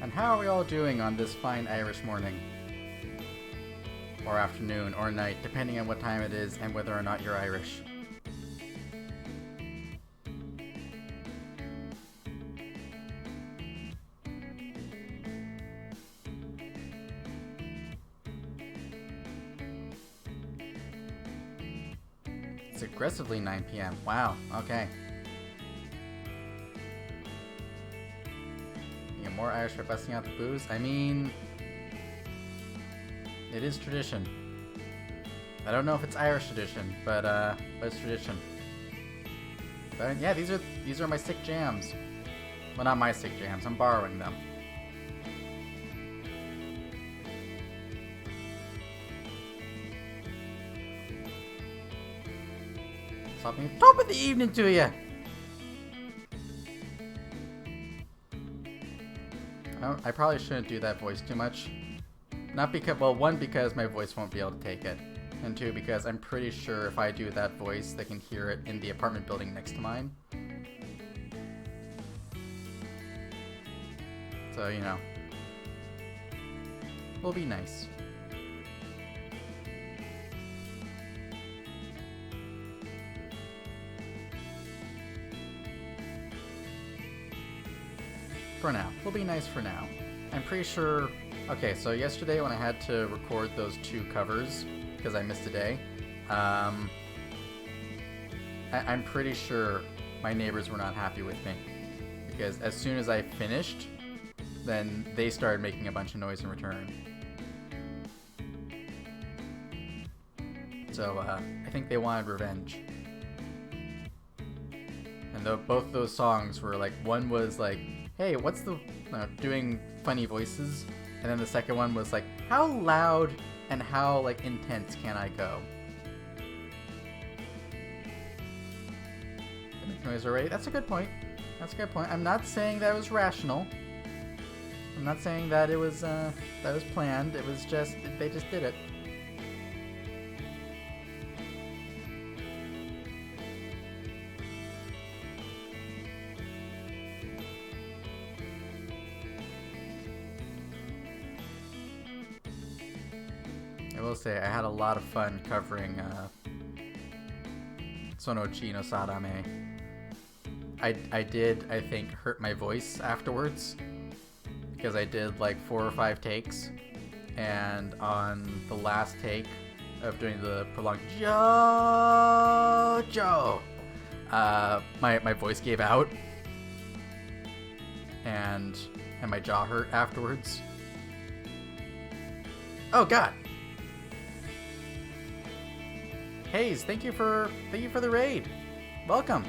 And how are we all doing on this fine Irish morning? Or afternoon, or night, depending on what time it is and whether or not you're Irish. It's aggressively 9 p.m. Wow, okay. You get more Irish for busting out the booze? I mean, it is tradition. I don't know if it's Irish tradition, but it's tradition. But yeah, these are my sick jams. Well, not my sick jams. I'm borrowing them. Top of the evening to you. I probably shouldn't do that voice too much. Not because, well, one, because my voice won't be able to take it. And two, because I'm pretty sure if I do that voice, they can hear it in the apartment building next to mine. So, you know. Will be nice. For now. Will be nice for now. I'm pretty sure... Okay, so yesterday when I had to record those 2 covers, because I missed a day, I'm pretty sure my neighbors were not happy with me. Because as soon as I finished, then they started making a bunch of noise in return. So, I think they wanted revenge. And both those songs were like, one was like, hey, what's the... doing funny voices. And then the second one was like, how loud and how, like, intense can I go? They make noise already? That's a good point. That's a good point. I'm not saying that it was rational. I'm not saying that it was, that was planned. It was just, they just did it. I will say, I had a lot of fun covering Sonochi no Sadame. I did, I think, hurt my voice afterwards, because I did like 4 or 5 takes, and on the last take of doing the prolonged JoJo, my voice gave out, and my jaw hurt afterwards. Oh god! Hayes, thank you for the raid. Welcome.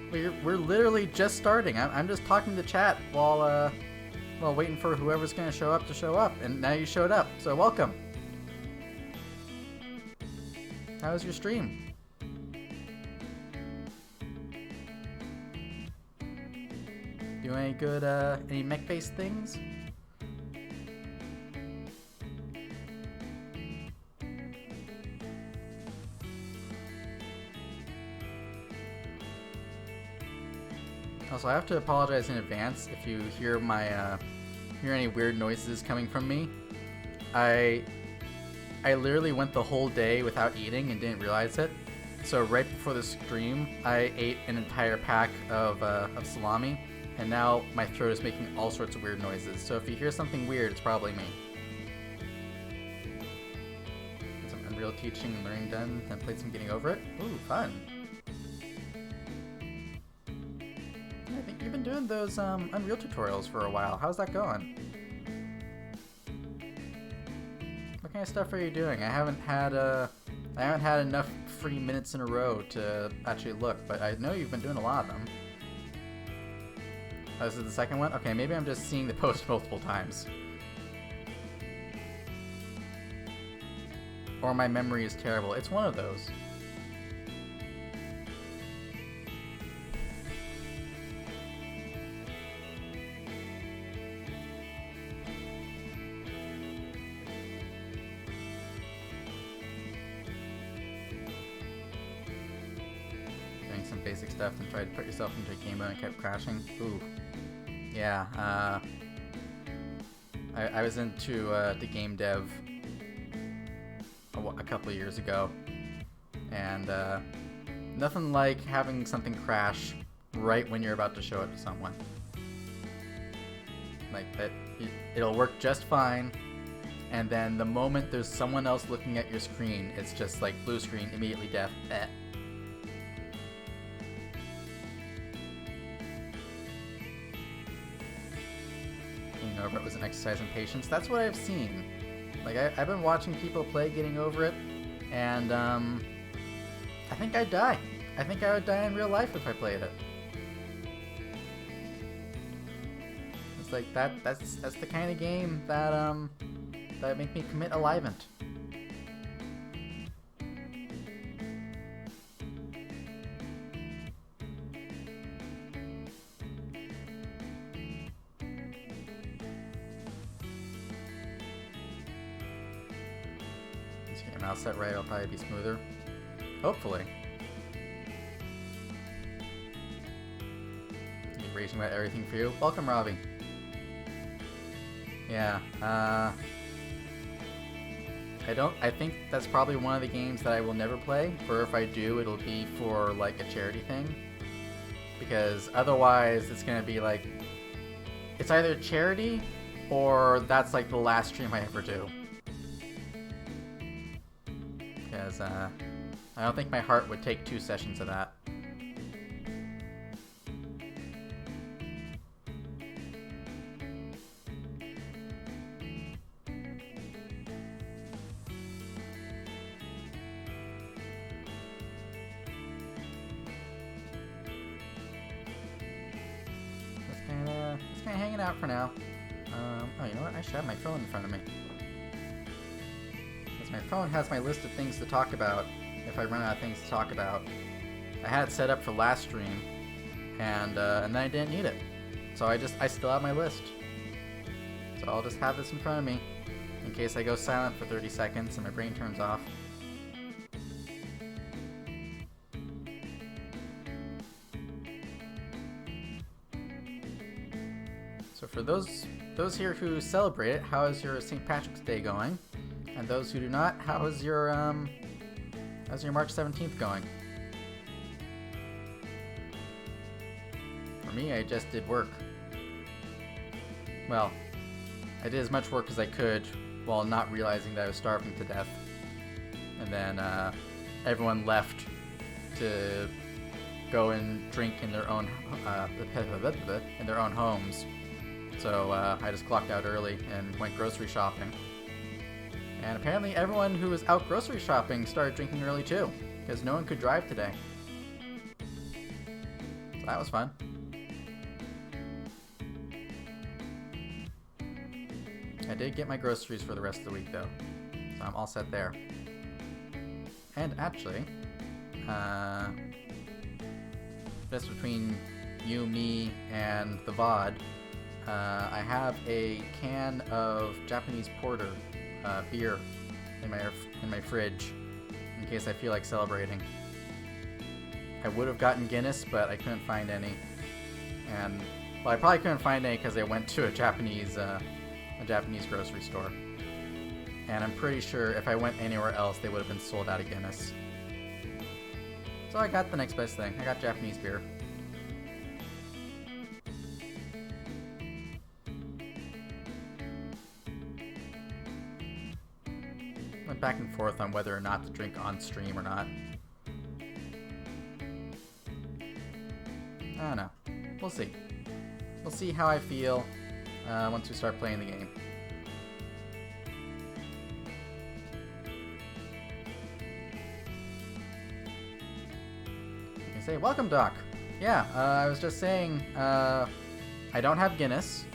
We're literally just starting. I'm just talking to chat while waiting for whoever's gonna show up to show up, and now you showed up. So welcome. How was your stream? Do any good any mech-based things? Also, I have to apologize in advance if you hear hear any weird noises coming from me. I literally went the whole day without eating and didn't realize it. So right before the stream, I ate an entire pack of salami, and now my throat is making all sorts of weird noises. So if you hear something weird, it's probably me. Get some Unreal teaching and learning done, then played some Getting Over It. Ooh, fun. You've been doing those Unreal tutorials for a while. How's that going? What kind of stuff are you doing? I haven't had enough free minutes in a row to actually look, but I know you've been doing a lot of them. Oh, this is the second one? Okay, maybe I'm just seeing the post multiple times. Or my memory is terrible. It's one of those. Some basic stuff and tried to put yourself into a game mode and kept crashing. Ooh. Yeah, I was into the game dev a couple of years ago, and nothing like having something crash right when you're about to show it to someone. Like that, it'll work just fine, and then the moment there's someone else looking at your screen, it's just like blue screen, immediately death. Getting over it was an exercise in patience. That's what I've seen. Like I've been watching people play getting over it, and I think I'd die. I think I would die in real life if I played it. It's like that's the kind of game that that make me commit a livent. Just get your mouse set right, it'll probably be smoother. Hopefully. Raging about everything for you. Welcome, Robbie. Yeah, I think that's probably one of the games that I will never play, or if I do, it'll be for, like, a charity thing. Because otherwise, it's gonna be, like, it's either charity, or that's, like, the last stream I ever do. Because, I don't think my heart would take 2 sessions of that. Hanging out for now. Oh, you know what? I should have my phone in front of me. Because my phone has my list of things to talk about if I run out of things to talk about. I had it set up for last stream, and then I didn't need it. So I still have my list. So I'll just have this in front of me in case I go silent for 30 seconds and my brain turns off. So for those here who celebrate it, how is your St. Patrick's Day going? And those who do not, how's your March 17th going? For me, I just did work. Well, I did as much work as I could while not realizing that I was starving to death. And then everyone left to go and drink in their own homes. So I just clocked out early and went grocery shopping. And apparently everyone who was out grocery shopping started drinking early too, because no one could drive today. So that was fun. I did get my groceries for the rest of the week though, so I'm all set there. And actually, just between you, me, and the VOD, I have a can of Japanese porter beer in my fridge in case I feel like celebrating. I would have gotten Guinness, but I couldn't find any. And well, I probably couldn't find any because I went to a Japanese grocery store. And I'm pretty sure if I went anywhere else, they would have been sold out of Guinness. So I got the next best thing. I got Japanese beer. Went back and forth on whether or not to drink on stream or not. I don't know. We'll see. We'll see how I feel once we start playing the game. You can say, welcome, Doc. Yeah, I was just saying, I don't have Guinness,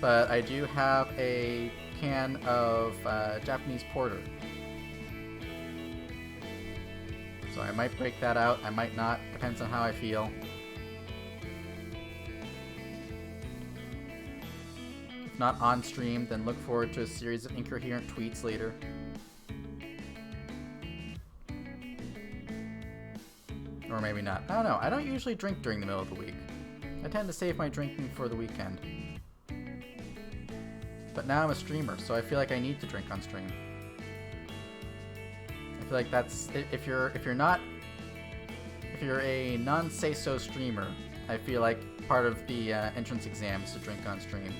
but I do have a can of Japanese porter. So I might break that out, I might not, depends on how I feel. If not on stream, then look forward to a series of incoherent tweets later. Or maybe not. I don't know, I don't usually drink during the middle of the week. I tend to save my drinking for the weekend. But now I'm a streamer, so I feel like I need to drink on stream. I feel like that's if you're a non-say-so streamer, I feel like part of the entrance exam is to drink on stream.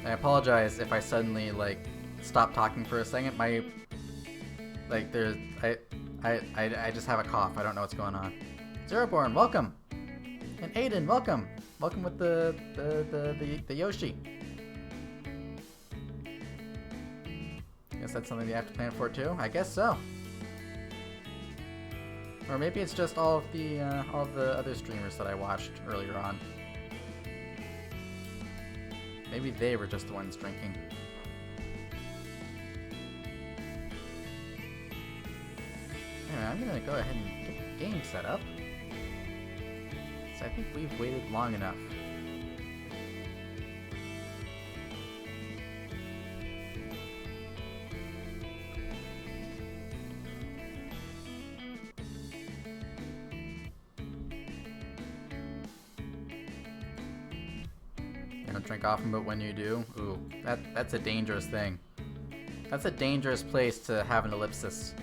I apologize if I suddenly like stop talking for a second. I just have a cough. I don't know what's going on. Zeroborn, welcome, and Aiden, welcome. Welcome with the Yoshi. Guess that's something you have to plan for too. I guess so. Or maybe it's just all the other streamers that I watched earlier on. Maybe they were just the ones drinking. Anyway, I'm gonna go ahead and get the game set up. So I think we've waited long enough. Drink often, but when you do, ooh, that's a dangerous thing. That's a dangerous place to have an ellipsis.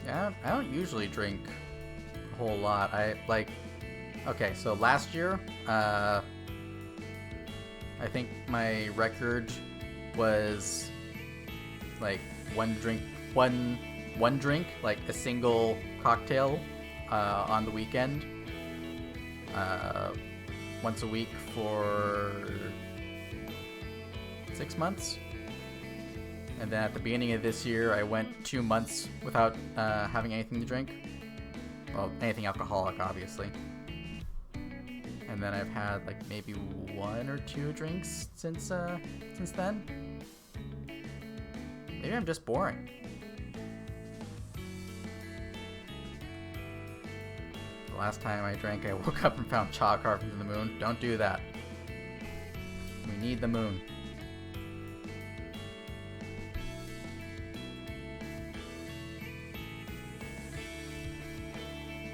Yeah, I don't usually drink a whole lot. Okay, so last year, I think my record was like one drink, like a single cocktail on the weekend, once a week for 6 months. And then at the beginning of this year, I went 2 months without having anything to drink. Well, anything alcoholic, obviously. And then I've had like maybe 1 or 2 drinks since then. Maybe I'm just boring. The last time I drank, I woke up and found chalk carvings in the moon. Don't do that. We need the moon.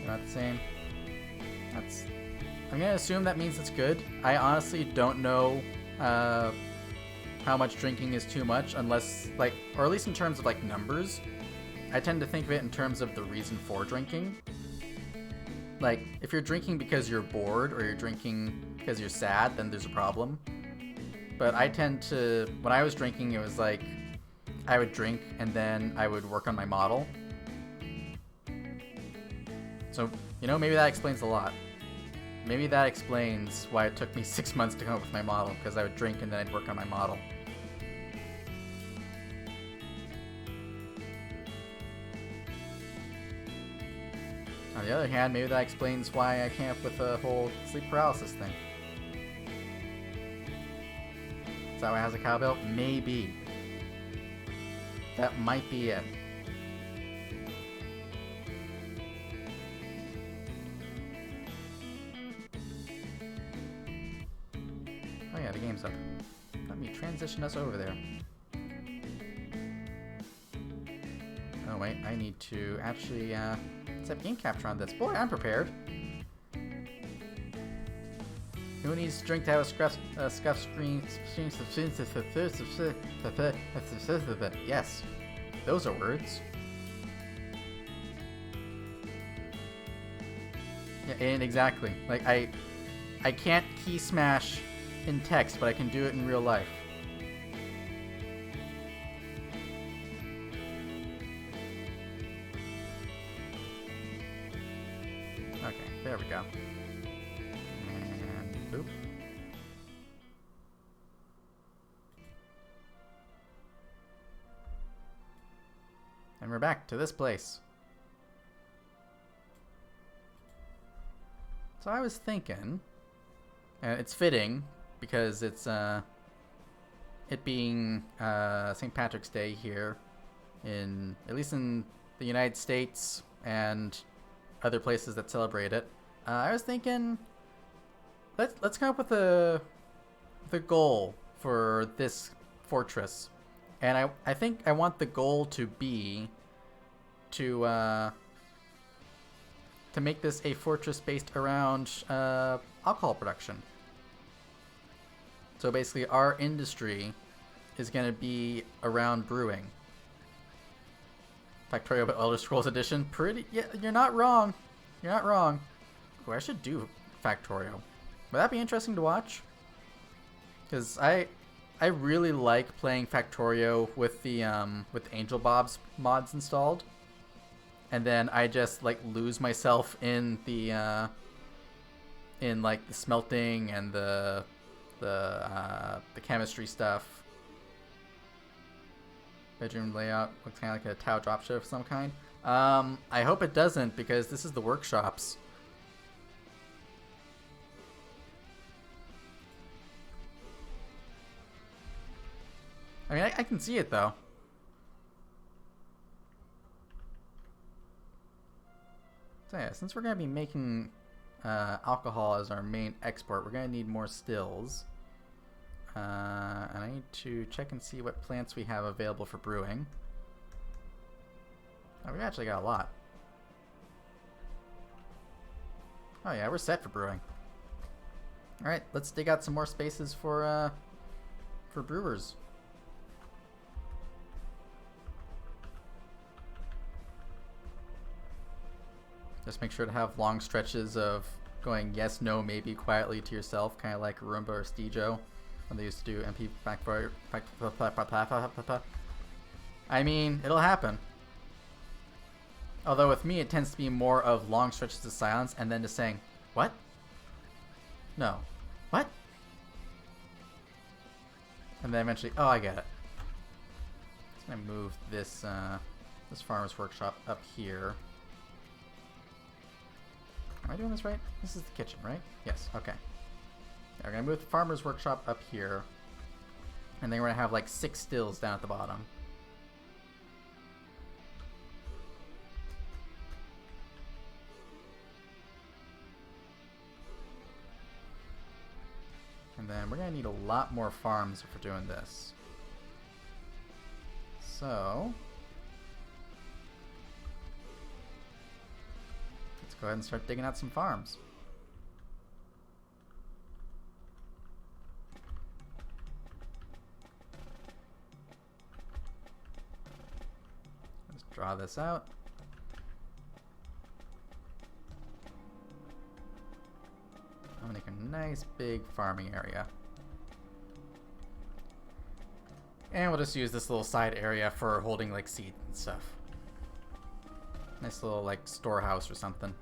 Not the same. I'm gonna assume that means it's good. I honestly don't know how much drinking is too much, unless or at least in terms of numbers. I tend to think of it in terms of the reason for drinking. Like, if you're drinking because you're bored or you're drinking because you're sad, then there's a problem. But I tend to, when I was drinking, it was like I would drink and then I would work on my model. So, maybe that explains a lot. Maybe that explains why it took me 6 months to come up with my model, because I would drink and then I'd work on my model. On the other hand, maybe that explains why I came up with the whole sleep paralysis thing. Is that why it has a cowbell? Maybe. That might be it. Oh yeah, the game's up. Let me transition us over there. Oh wait, I need to actually set game capture on this. Boy, I'm prepared. Who needs to drink to have a scuff screen? Yes, those are words. Yeah, and exactly. Like I can't key smash in text, but I can do it in real life. Okay, there we go. And boop. And we're back to this place. So I was thinking, and it's fitting because it's it being St. Patrick's Day here, at least in the United States and other places that celebrate it. I was thinking let's come up with the goal for this fortress, and I think I want the goal to be to make this a fortress based around alcohol production. So basically, our industry is going to be around brewing. Factorio but Elder Scrolls Edition, pretty. Yeah, you're not wrong. You're not wrong. Ooh, I should do Factorio. Would that be interesting to watch? Because I really like playing Factorio with the with Angel Bob's mods installed, and then I just like lose myself in the like the smelting and the chemistry stuff. Bedroom layout looks kind of like a Tau dropship of some kind. I hope it doesn't, because this is the workshops. I mean, I can see it though. So yeah, since we're gonna be making alcohol as our main export, we're gonna need more stills. And I need to check and see what plants we have available for brewing. Oh, we've actually got a lot. Oh yeah, we're set for brewing. Alright, let's dig out some more spaces for brewers. Just make sure to have long stretches of going yes, no, maybe quietly to yourself, kind of like Roomba or Stejo when they used to do MP back for. I mean, it'll happen. Although with me, it tends to be more of long stretches of silence and then just saying, "What? No, what?" And then eventually, oh, I get it. Just gonna move this this farmer's workshop up here. Am I doing this right? This is the kitchen, right? Yes, okay. Yeah, we're gonna move the farmer's workshop up here. And then we're gonna have like 6 stills down at the bottom. And then we're gonna need a lot more farms if we're doing this. So let's go ahead and start digging out some farms. Let's draw this out. I'm gonna make a nice big farming area. And we'll just use this little side area for holding like seeds and stuff. Nice little like storehouse or something.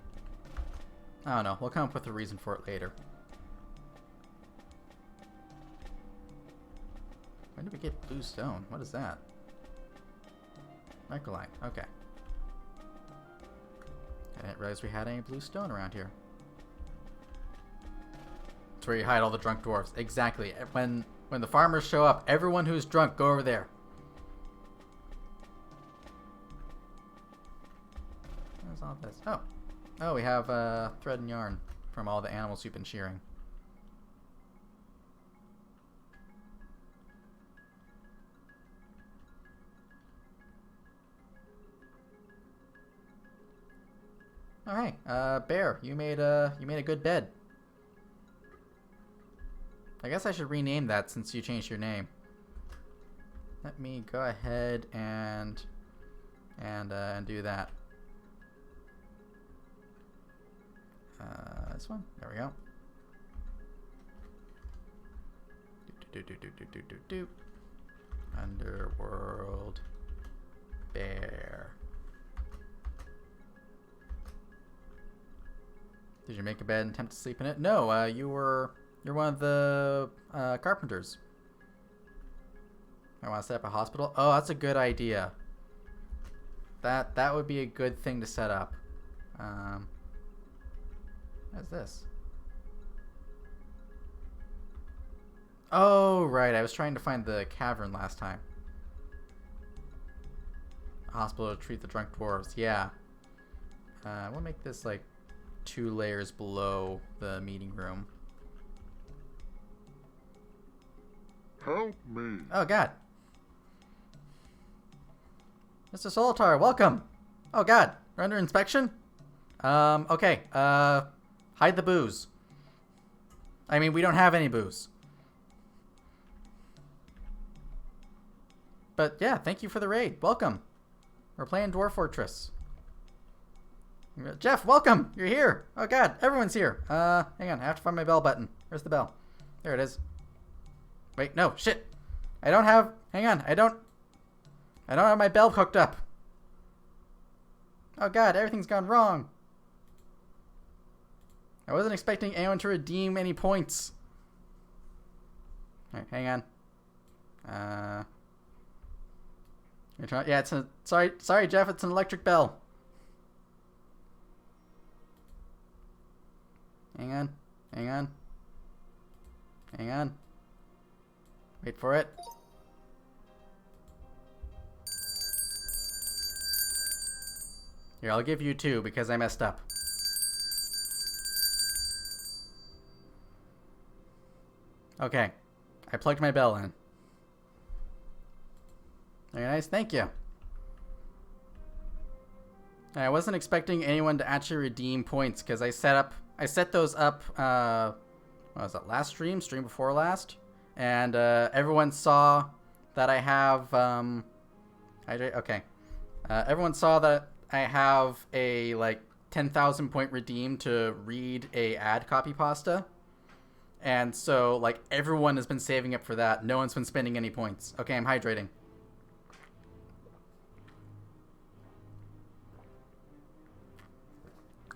I don't know, we'll come up with a reason for it later. When did we get blue stone? What is that? Microline, okay. I didn't realize we had any blue stone around here. It's where you hide all the drunk dwarves. Exactly. When the farmers show up, everyone who's drunk, go over there. What's all this? Oh. Oh, we have thread and yarn from all the animals we've been shearing. All right, Bear, you made a good bed. I guess I should rename that since you changed your name. Let me go ahead and do that. This one. There we go. Underworld Bear. Did you make a bed and attempt to sleep in it? No, you're one of the carpenters. I want to set up a hospital. Oh, that's a good idea. That would be a good thing to set up. What's this? Oh, right. I was trying to find the cavern last time. A hospital to treat the drunk dwarves. Yeah. We'll make this like 2 layers below the meeting room. Help me. Oh, God. Mr. Solitar, welcome. Oh, God. We're under inspection? Okay. Hide the booze. I mean, we don't have any booze. But, yeah, thank you for the raid. Welcome. We're playing Dwarf Fortress. Jeff, welcome. You're here. Oh, God. Everyone's here. Hang on. I have to find my bell button. Where's the bell? There it is. Wait, no. Shit. I don't have... Hang on. I don't have my bell hooked up. Oh, God. Everything's gone wrong. I wasn't expecting anyone to redeem any points. Alright, hang on. Yeah, it's a... Sorry, Jeff. It's an electric bell. Hang on. Hang on. Hang on. Wait for it. Here, I'll give you 2 because I messed up. Okay. I plugged my bell in. Very nice. Thank you. I wasn't expecting anyone to actually redeem points because I set those up, what was that, last stream before last? And everyone saw that I have, okay. Everyone saw that I have a, like, 10,000 point redeem to read a ad copy pasta. And so, like, everyone has been saving up for that. No one's been spending any points. Okay, I'm hydrating.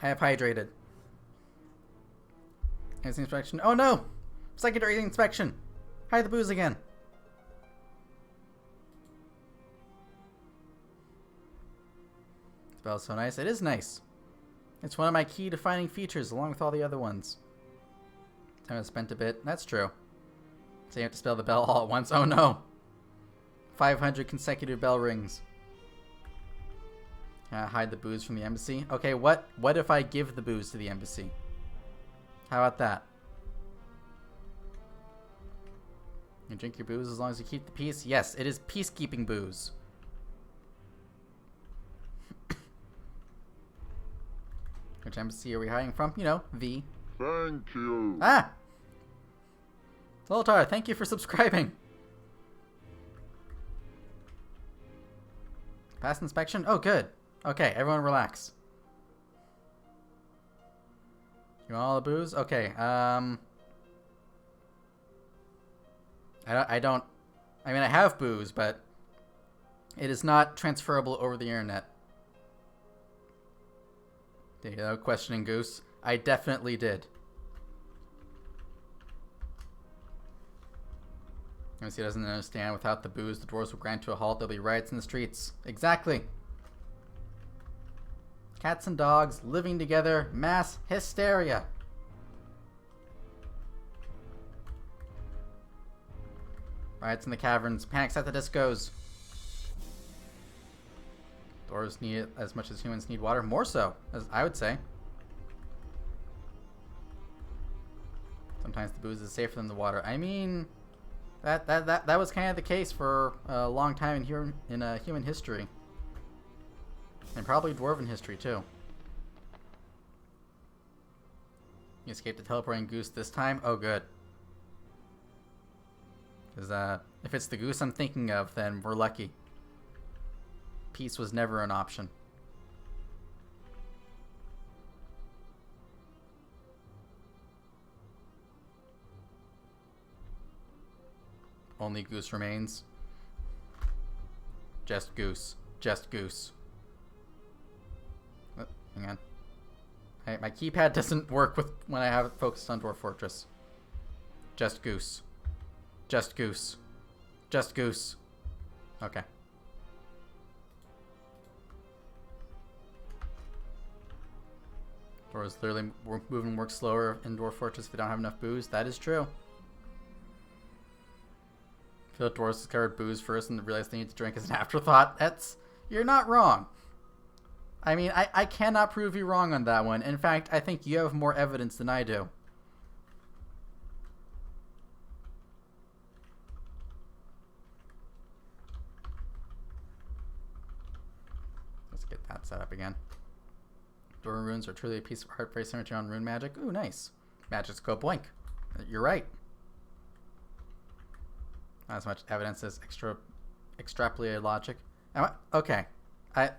I have hydrated. Inspection. Oh no! Secondary inspection. Hide the booze again. The bell's so nice. It is nice. It's one of my key defining features along with all the other ones. Time I spent a bit. That's true. So you have to spell the bell all at once. Oh no! 500 consecutive bell rings. Hide the booze from the embassy. Okay, what if I give the booze to the embassy? How about that? You drink your booze as long as you keep the peace? Yes, it is peacekeeping booze. Which embassy are we hiding from? You know, V. Thank you. Ah! Zoltar, thank you for subscribing. Pass inspection? Oh, good. Okay, everyone relax. You want all the booze? Okay, I mean, I have booze, but it is not transferable over the internet. You know, questioning Goose. I definitely did. He doesn't understand. Without the booze, the dwarves will grind to a halt. There'll be riots in the streets. Exactly. Cats and dogs living together. Mass hysteria. Riots in the caverns. Panics at the discos. Dwarves need it as much as humans need water. More so, as I would say. Sometimes the booze is safer than the water. I mean, that was kind of the case for a long time in human history. And probably dwarven history, too. You escaped the teleporting goose this time? Oh, good. Because if it's the goose I'm thinking of, then we're lucky. Peace was never an option. Only goose remains. Just goose. Just goose. Oh, hang on. Hey, my keypad doesn't work when I have it focused on Dwarf Fortress. Just goose. Just goose. Just goose. Okay. Dwarves literally move and work slower in Dwarf Fortress if they don't have enough booze. That is true. I feel like dwarves discovered booze first and realized they need to drink as an afterthought. You're not wrong. I mean, I cannot prove you wrong on that one. In fact, I think you have more evidence than I do. not set up again. Door runes are truly a piece of art, very similar to on rune magic. Ooh, nice. Magic's go boink. You're right. Not as much evidence as extrapolated logic. Okay. Am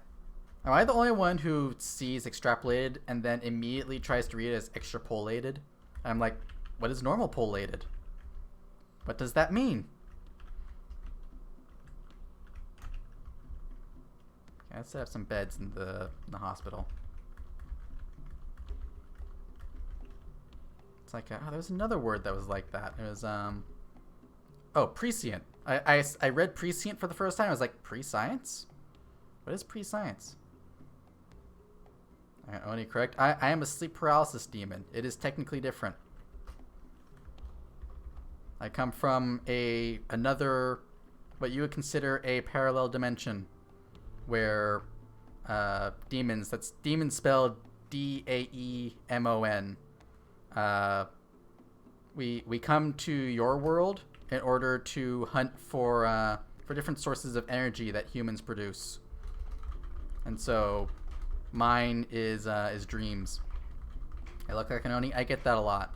I the only one who sees extrapolated and then immediately tries to read it as extrapolated? I'm like, what is normal polated? What does that mean? Okay, let's set up some beds in the hospital. It's like, oh, there's another word that was like that. It was, oh, prescient. I read prescient for the first time. I was like, pre-science? What is pre-science? Only correct. I am a sleep paralysis demon. It is technically different. I come from another, what you would consider a parallel dimension, where demons, that's demon spelled Daemon. We come to your world in order to hunt for different sources of energy that humans produce. And so mine is dreams. I look like an Oni. I get that a lot.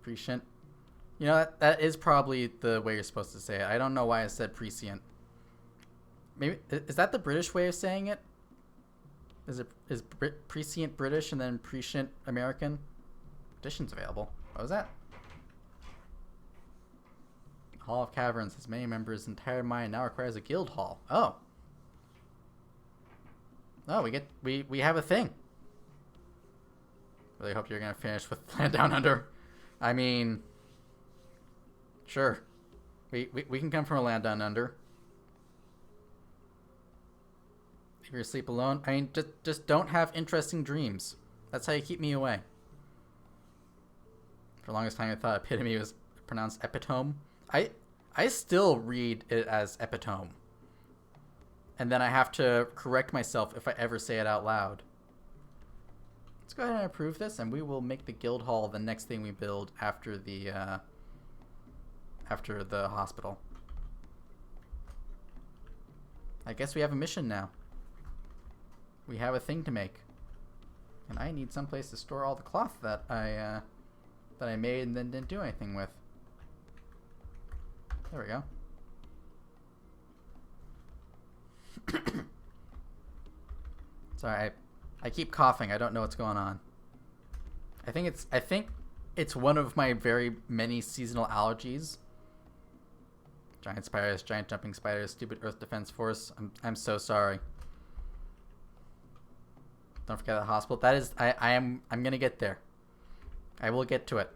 Prescient. You know, that is probably the way you're supposed to say it. I don't know why I said prescient. Maybe is that the British way of saying it? Is prescient British and then prescient American? Editions available. What was that? Hall of Caverns has many members. Entire mine now requires a guild hall. Oh. Oh, we have a thing. Really hope you're gonna finish with Land Down Under. I mean, sure. We can come from a Land Down Under. If you're asleep alone, I mean, just don't have interesting dreams. That's how you keep me away. For the longest time, I thought epitome was pronounced epitome. I still read it as epitome. And then I have to correct myself if I ever say it out loud. Let's go ahead and approve this, and we will make the guild hall the next thing we build after the hospital. I guess we have a mission now. We have a thing to make. And I need someplace to store all the cloth that I made and then didn't do anything with. There we go. Sorry, I keep coughing. I don't know what's going on. I think it's one of my very many seasonal allergies. Giant spiders, giant jumping spiders, stupid Earth Defense Force. I'm so sorry. Don't forget the hospital. That is, I'm gonna get there. I will get to it.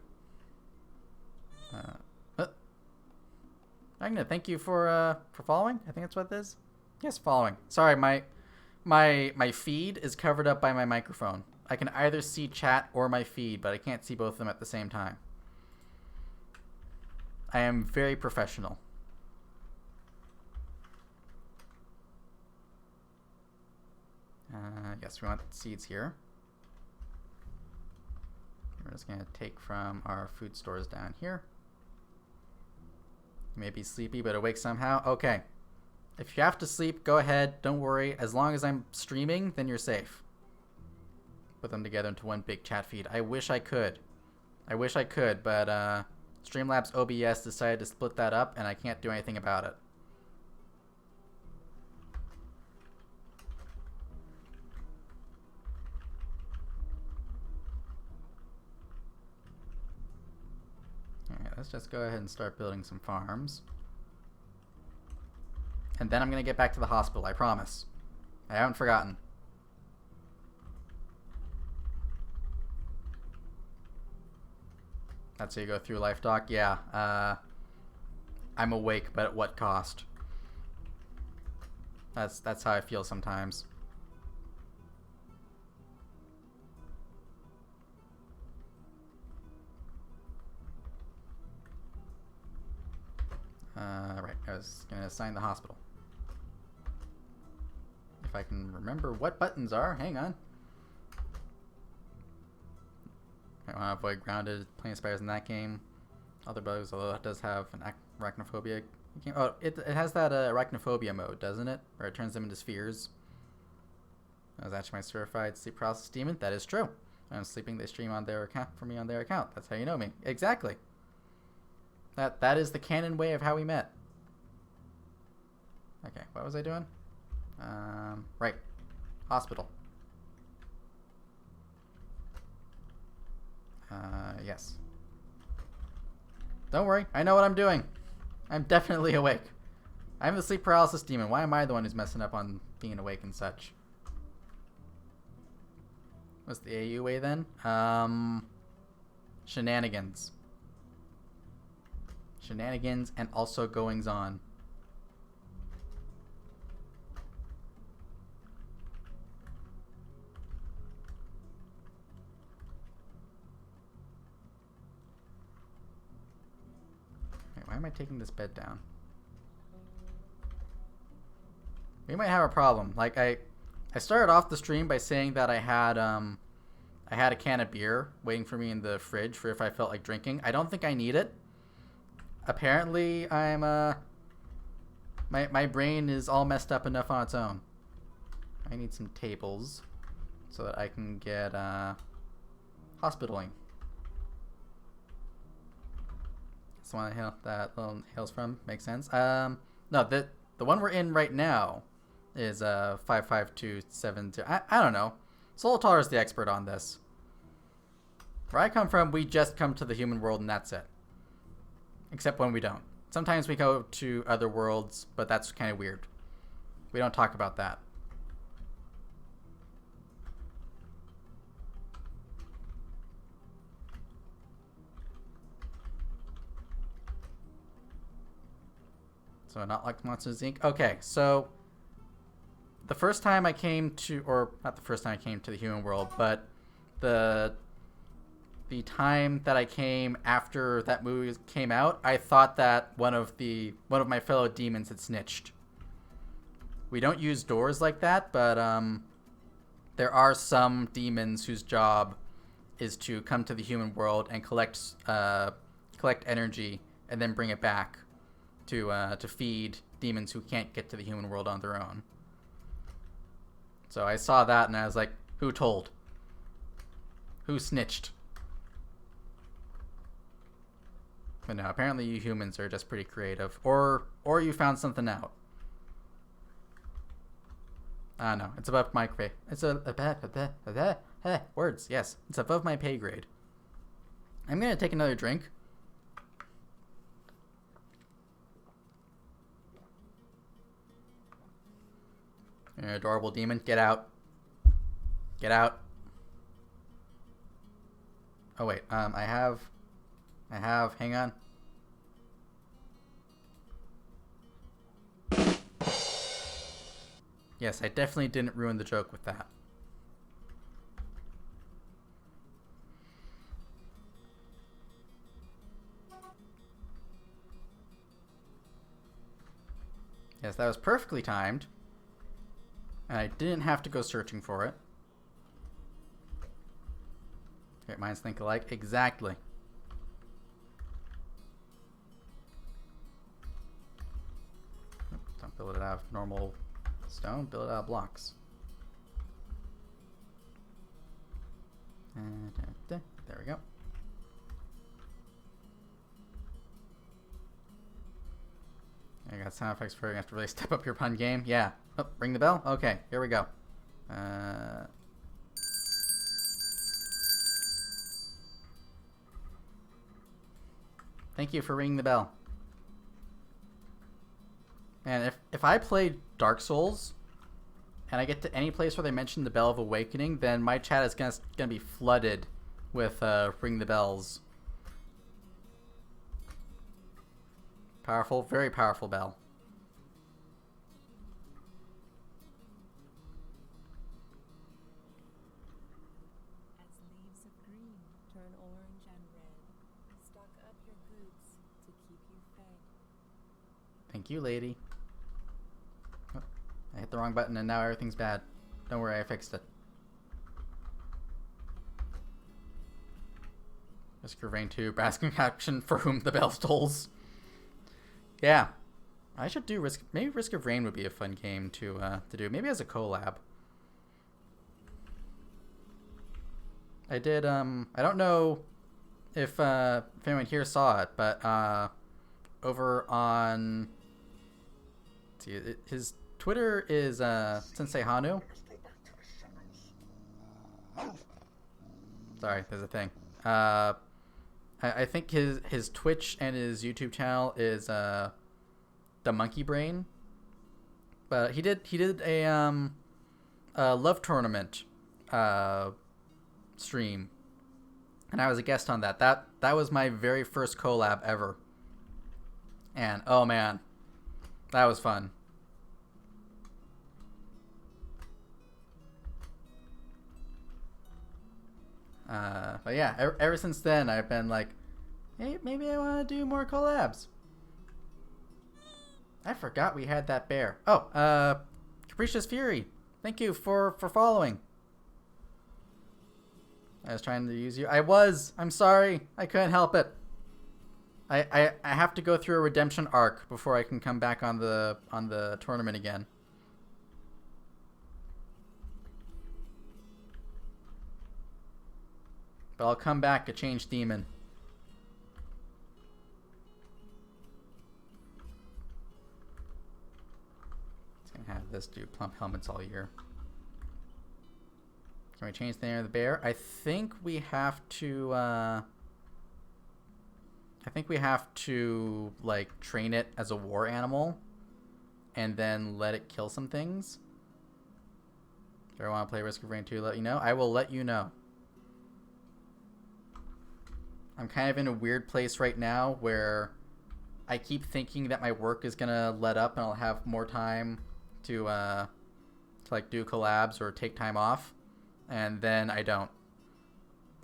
Magna, thank you for following. I think that's what it is. Yes, following. Sorry, my feed is covered up by my microphone. I can either see chat or my feed, but I can't see both of them at the same time. I am very professional. Yes, we want seeds here. We're just going to take from our food stores down here. You may be sleepy, but awake somehow. Okay. If you have to sleep, go ahead. Don't worry. As long as I'm streaming, then you're safe. Put them together into one big chat feed. I wish I could. But Streamlabs OBS decided to split that up, and I can't do anything about it. Alright, let's just go ahead and start building some farms. And then I'm going to get back to the hospital, I promise. I haven't forgotten. That's how you go through life, Doc. Yeah, I'm awake, but at what cost? That's how I feel sometimes. Right, I was going to assign the hospital. If I can remember what buttons are, hang on. I want to avoid grounded, playing spiders in that game. Other bugs, although it does have an arachnophobia Oh, it has that arachnophobia mode, doesn't it? Where it turns them into spheres. That was actually my certified sleep paralysis demon. That is true. I'm sleeping. They stream on their account for me on their account. That's how you know me. Exactly. That is the canon way of how we met. Okay, what was I doing? Right. Hospital. Yes. Don't worry, I know what I'm doing. I'm definitely awake. I'm the sleep paralysis demon. Why am I the one who's messing up on being awake and such? What's the AU way then? Shenanigans. Shenanigans and also goings on. Wait, why am I taking this bed down? We might have a problem. Like I started off the stream by saying that I had a can of beer waiting for me in the fridge for if I felt like drinking. I don't think I need it. Apparently, I'm my brain is all messed up enough on its own. I need some tables so that I can get hospitaling. That's the one that Lilin hails from. Makes sense. No, the one we're in right now is 55272. I don't know. Solitar is the expert on this. Where I come from, we just come to the human world and that's it. Except when we don't. Sometimes we go to other worlds, but that's kind of weird. We don't talk about that. So not like Monsters Inc. Okay, so the first time I came to, or not the first time I came to the human world, but the time that I came after that movie came out, I thought that one of my fellow demons had snitched. We don't use doors like that, but there are some demons whose job is to come to the human world and collect energy and then bring it back to feed demons who can't get to the human world on their own. So I saw that and I was like, who told? Who snitched? But no, apparently you humans are just pretty creative. Or you found something out. I don't know. It's above my grade. It's words, yes. It's above my pay grade. I'm gonna take another drink. You're an adorable demon. Get out. Get out. Oh wait, I have, hang on. Yes, I definitely didn't ruin the joke with that. Yes, that was perfectly timed. And I didn't have to go searching for it. Great minds think alike. Exactly. Don't build it out of normal stone. Build it out of blocks. There we go. I got sound effects for you. You have to really step up your pun game. Yeah. Oh, ring the bell? Okay, here we go. Thank you for ringing the bell. Man, if I play Dark Souls and I get to any place where they mention the Bell of Awakening, then my chat is gonna be flooded with ring the bells. Powerful, very powerful bell. As leaves of green turn orange and red, stock up your goods to keep you fed. Thank you, lady. Oh, I hit the wrong button and now everything's bad. Don't worry, I fixed it. Rescue Vein 2, basking action for whom the bell tolls. Yeah. I should do maybe Risk of Rain would be a fun game to do. Maybe as a collab. I did I don't know if anyone here saw it, but over on, let's see, his Twitter is Sensei Hanu. Sorry, there's a thing. I think his Twitch and his YouTube channel is the Monkey Brain. But he did a love tournament stream, and I was a guest on that. That was my very first collab ever, and oh man, that was fun. But yeah, ever since then I've been like, hey, maybe I want to do more collabs. I forgot we had that bear. Oh, Capricious Fury, thank you for following. I was trying to use you. I'm sorry. I couldn't help it. I have to go through a redemption arc before I can come back on the tournament again. But I'll come back a changed demon. It's gonna have this do plump helmets all year. Can we change the name of the bear? I think we have to like train it as a war animal and then let it kill some things. Do I want to play Risk of Rain 2? Let you know. I will let you know. I'm kind of in a weird place right now where I keep thinking that my work is gonna let up and I'll have more time to like do collabs or take time off, and then I don't.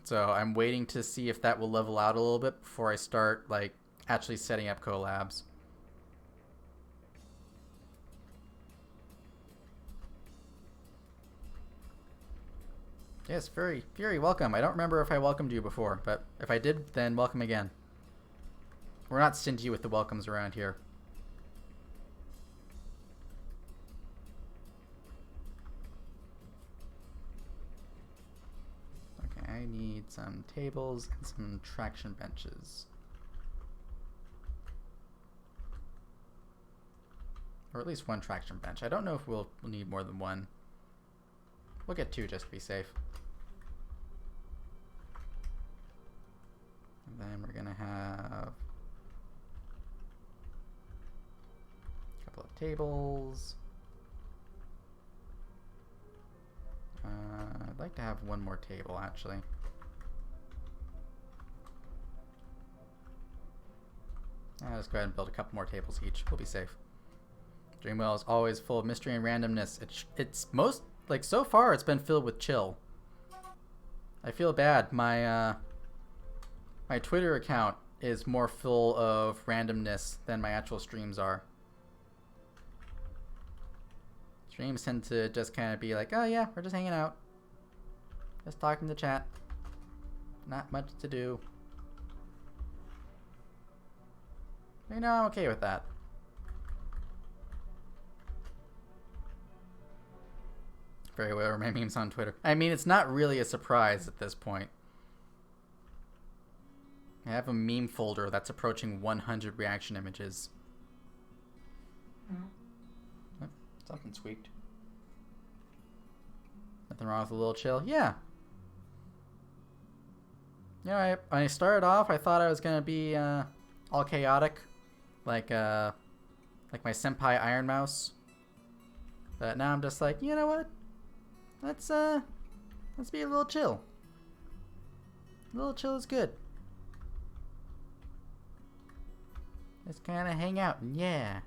So I'm waiting to see if that will level out a little bit before I start like actually setting up collabs. Yes, Fury, welcome. I don't remember if I welcomed you before, but if I did, then welcome again. We're not stingy with the welcomes around here. Okay, I need some tables and some traction benches. Or at least one traction bench. I don't know if we'll need more than one. We'll get two just to be safe. And then we're gonna have a couple of tables. I'd like to have one more table actually. I'll just go ahead and build a couple more tables each. We'll be safe. Dreamwell is always full of mystery and randomness. It's most, like, so far it's been filled with chill. I feel bad. My Twitter account is more full of randomness than my actual streams are. Streams tend to just kind of be like, oh yeah, we're just hanging out. Just talking to chat. Not much to do. You know, I'm okay with that. Very well, or my memes on Twitter. I mean, it's not really a surprise at this point. I have a meme folder that's approaching 100 reaction images. Oh, something squeaked. Nothing wrong with a little chill? Yeah. You know, when I started off, I thought I was gonna be all chaotic, like my senpai Iron Mouse. But now I'm just like, you know what? Let's be a little chill. A little chill is good. Let's kind of hang out and yeah.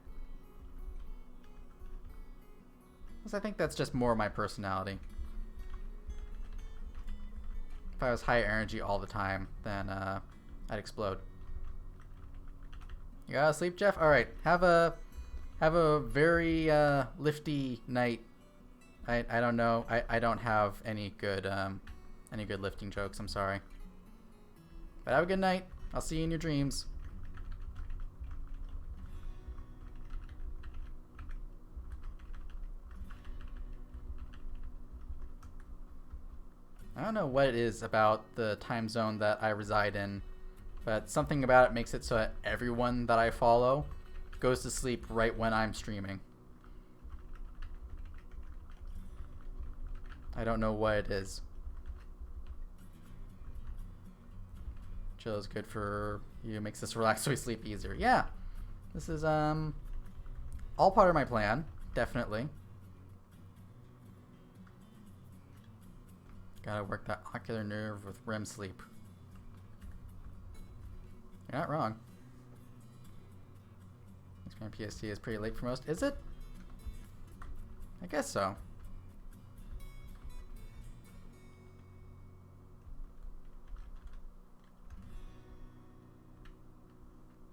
Because I think that's just more my personality. If I was high energy all the time, then I'd explode. You gotta sleep, Jeff? Alright, have a very lifty night. I don't know. I don't have any good lifting jokes, I'm sorry. But have a good night. I'll see you in your dreams. I don't know what it is about the time zone that I reside in, but something about it makes it so that everyone that I follow goes to sleep right when I'm streaming. I don't know what it is. Chill is good for you, makes us relax so we sleep easier. Yeah, this is all part of my plan, definitely. Gotta work that ocular nerve with REM sleep. You're not wrong. X-Men PST is pretty late for most. Is it? I guess so.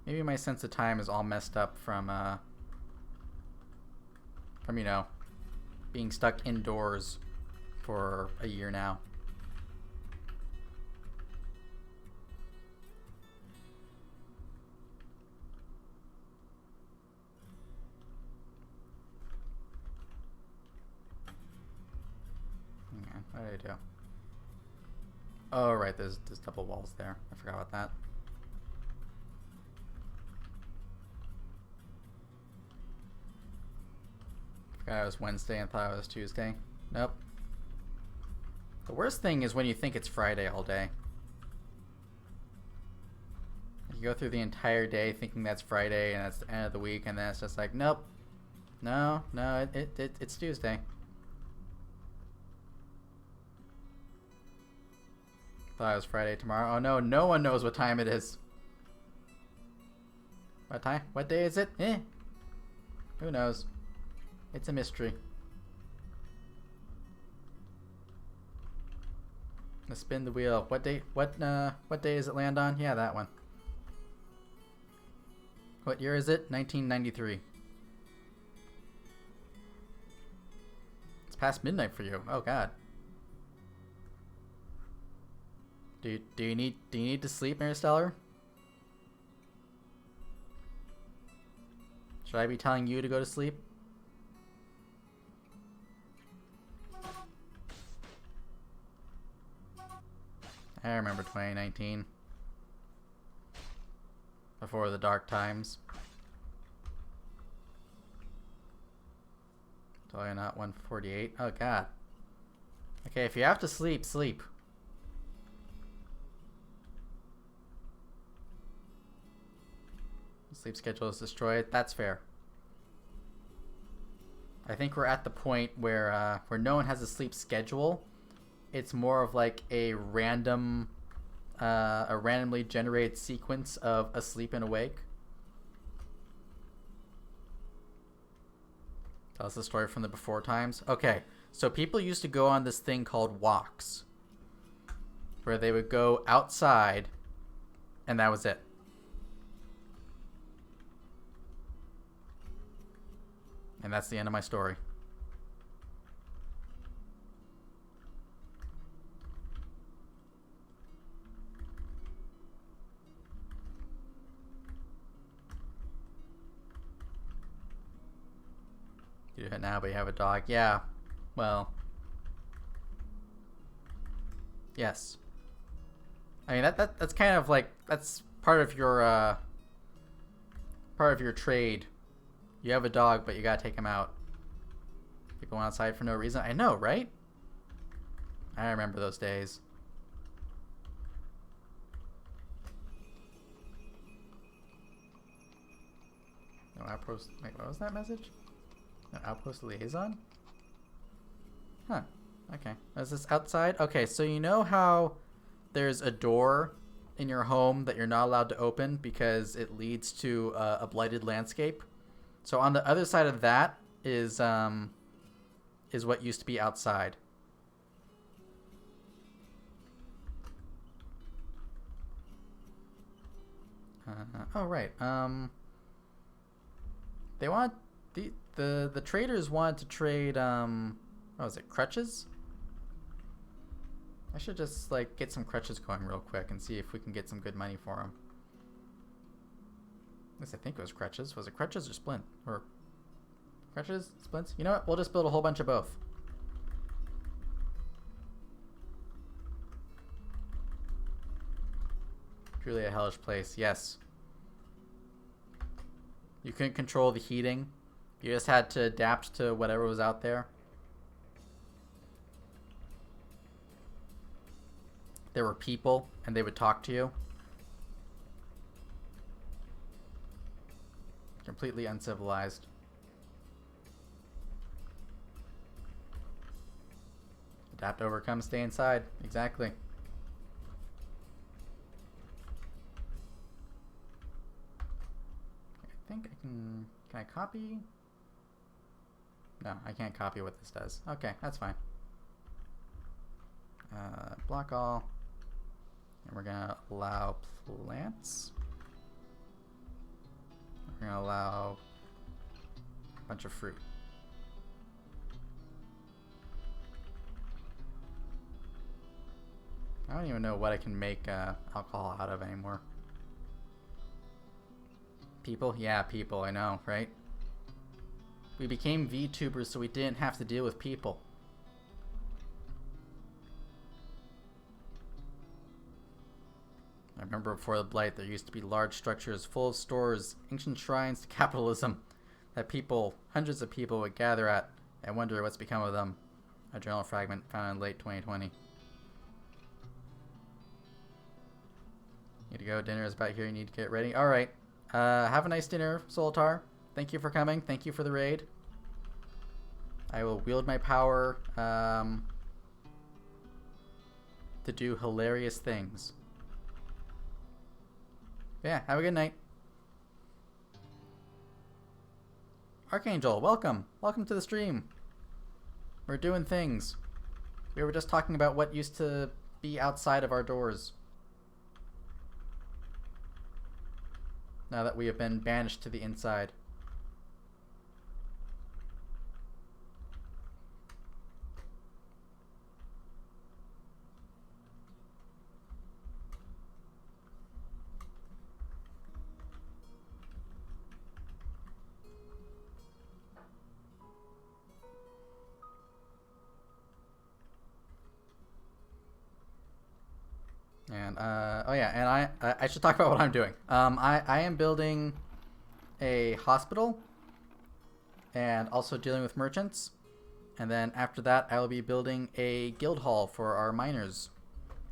Maybe my sense of time is all messed up from you know, being stuck indoors for a year now. Hang on, what did I do? Oh, right, there's double walls there. I forgot about that. Forgot it was Wednesday and thought it was Tuesday. Nope. The worst thing is when you think it's Friday all day. You go through the entire day thinking that's Friday and that's the end of the week, and then it's just like, nope. No, it's Tuesday. Thought it was Friday tomorrow. Oh no, no one knows what time it is. What time? What day is it? Who knows? It's a mystery. Let's spin the wheel. What day? What day does it land on? Yeah, that one. What year is it? 1993. It's past midnight for you. Oh God. Do you need to sleep, Interstellar? Should I be telling you to go to sleep? I remember 2019. Before the dark times. Totally not 148. Oh God. Okay, if you have to sleep, sleep. Sleep schedule is destroyed. That's fair. I think we're at the point where no one has a sleep schedule. It's more of like a randomly generated sequence of asleep and awake. Tell us the story from the before times. Okay, so people used to go on this thing called walks, where they would go outside, and that was it. And that's the end of my story. You do it now, but you have a dog. Yeah. Well. Yes. I mean that's kind of like that's part of your trade. You have a dog, but you gotta take him out. You go outside for no reason. I know, right? I remember those days. No outpost. Wait, what was that message? No outpost liaison? Huh. Okay. Is this outside? Okay, so you know how there's a door in your home that you're not allowed to open because it leads to a blighted landscape? So on the other side of that is what used to be outside. Oh right. They want the traders wanted to trade what was it, crutches? I should just like get some crutches going real quick and see if we can get some good money for them. At least I think it was crutches. Was it crutches or splint? Or crutches, splints? You know what? We'll just build a whole bunch of both. Truly a hellish place, yes. You couldn't control the heating. You just had to adapt to whatever was out there. There were people, and they would talk to you. Completely uncivilized. Adapt, overcome, stay inside. Exactly. I think I can... Can I copy? No, I can't copy what this does. Okay, that's fine. Block all. And we're gonna allow plants. We're gonna allow a bunch of fruit. I don't even know what I can make alcohol out of anymore. People? Yeah, people, I know, right? We became VTubers so we didn't have to deal with people. I remember before the Blight there used to be large structures full of stores, ancient shrines to capitalism, that people, hundreds of people would gather at and wonder what's become of them. A journal fragment found in late 2020. Need to go, dinner is about here, you need to get ready. Alright, have a nice dinner, Solitar. Thank you for coming, thank you for the raid. I will wield my power to do hilarious things. Yeah, have a good night. Archangel, welcome. Welcome to the stream. We're doing things. We were just talking about what used to be outside of our doors. Now that we have been banished to the inside. And oh yeah, and I should talk about what I'm doing. I am building a hospital and also dealing with merchants. And then after that, I will be building a guild hall for our miners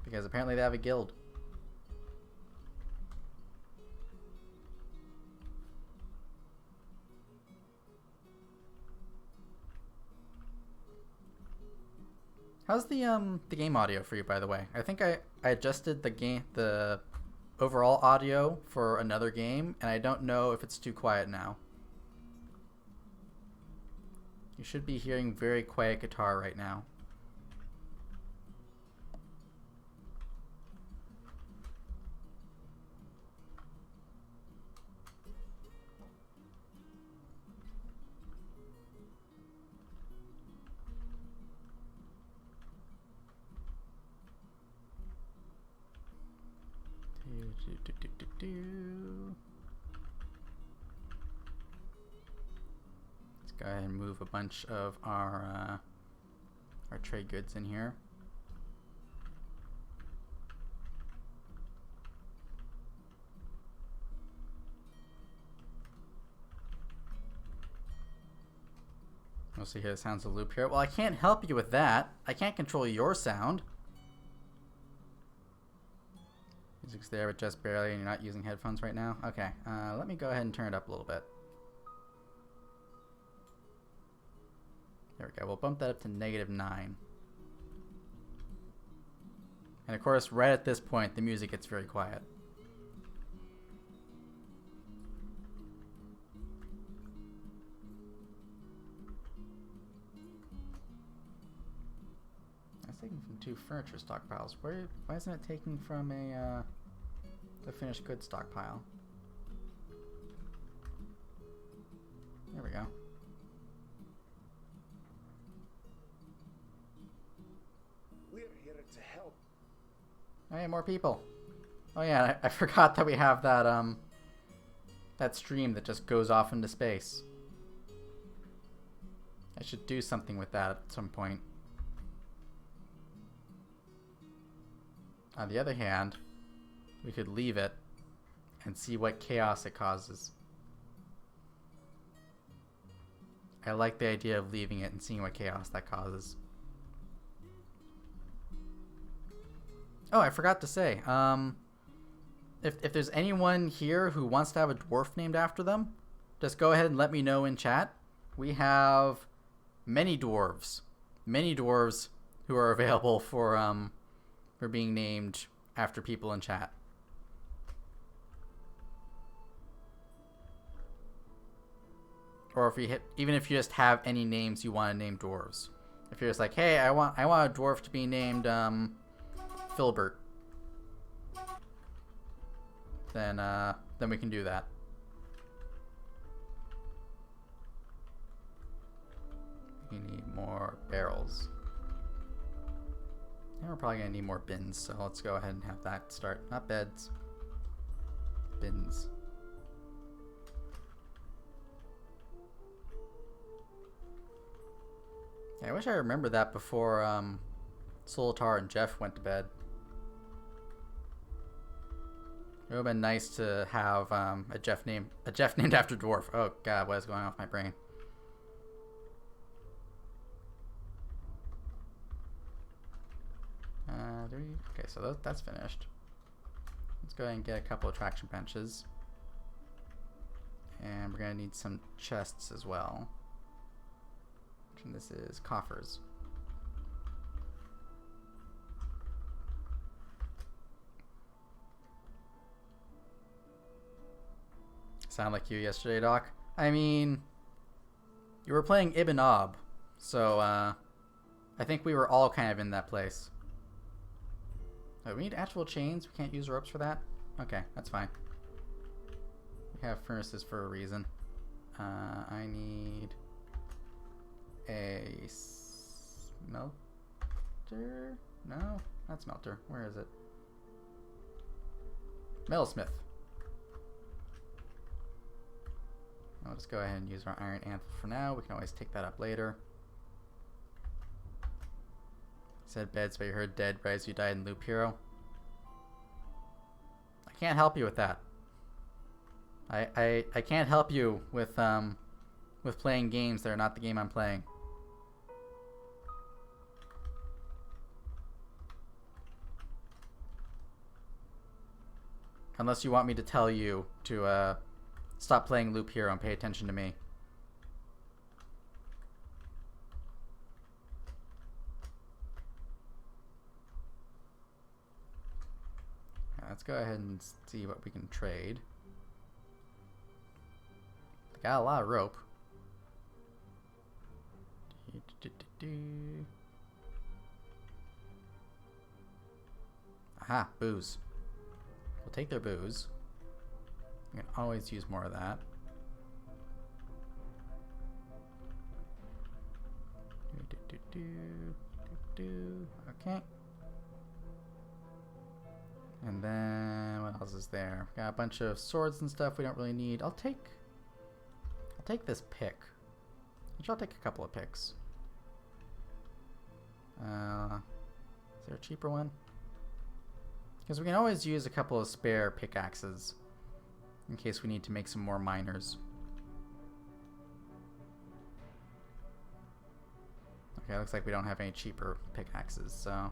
because apparently they have a guild. How's the game audio for you, by the way? I think I adjusted the overall audio for another game, and I don't know if it's too quiet now. You should be hearing very quiet guitar right now. Let's go ahead and move a bunch of our trade goods in here. We'll see here the sounds of loop here. Well, I can't help you with that. I can't control your sound. Music's there, but just barely, and you're not using headphones right now? Okay, let me go ahead and turn it up a little bit. There we go. We'll bump that up to -9. And of course, right at this point, the music gets very quiet. That's taken from 2 furniture stockpiles. Why isn't it taking from a finished goods stockpile? There we go. We're here to help. Oh yeah, more people. Oh yeah, I forgot that we have that that stream that just goes off into space. I should do something with that at some point. On the other hand, we could leave it and see what chaos it causes. I like the idea of leaving it and seeing what chaos that causes. Oh, I forgot to say, if there's anyone here who wants to have a dwarf named after them, just go ahead and let me know in chat. We have many dwarves who are available for being named after people in chat. Or if you even if you just have any names you want to name dwarves. If you're just like, hey, I want a dwarf to be named Filbert, then we can do that. We need more barrels. And we're probably gonna need more bins, so let's go ahead and have that start. Not beds, bins. Yeah, I wish I remembered that before Solitar and Jeff went to bed. It would have been nice to have a Jeff named after Dwarf. Oh god, what is going on with my brain? Okay, so that's finished. Let's go ahead and get a couple of traction benches. And we're gonna need some chests as well. And this is coffers. Sound like you yesterday, Doc? I mean, you were playing Ibn Ob, so I think we were all kind of in that place. Oh, we need actual chains? We can't use ropes for that? Okay, that's fine. We have furnaces for a reason. I need a smelter? No, not smelter. Where is it? Metalsmith. I'll just go ahead and use our iron anvil for now. We can always take that up later. Said beds, but you heard dead, right as you died in Loop Hero. I can't help you with that. I can't help you with playing games that are not the game I'm playing. Unless you want me to tell you to stop playing Loop Hero and pay attention to me. Let's go ahead and see what we can trade. Got a lot of rope. Aha, booze. We'll take their booze. We can always use more of that. Okay. And then what else is there? Got a bunch of swords and stuff we don't really need. I'll take this pick. Actually, I'll take a couple of picks. Is there a cheaper one? Because we can always use a couple of spare pickaxes in case we need to make some more miners. Okay, looks like we don't have any cheaper pickaxes, so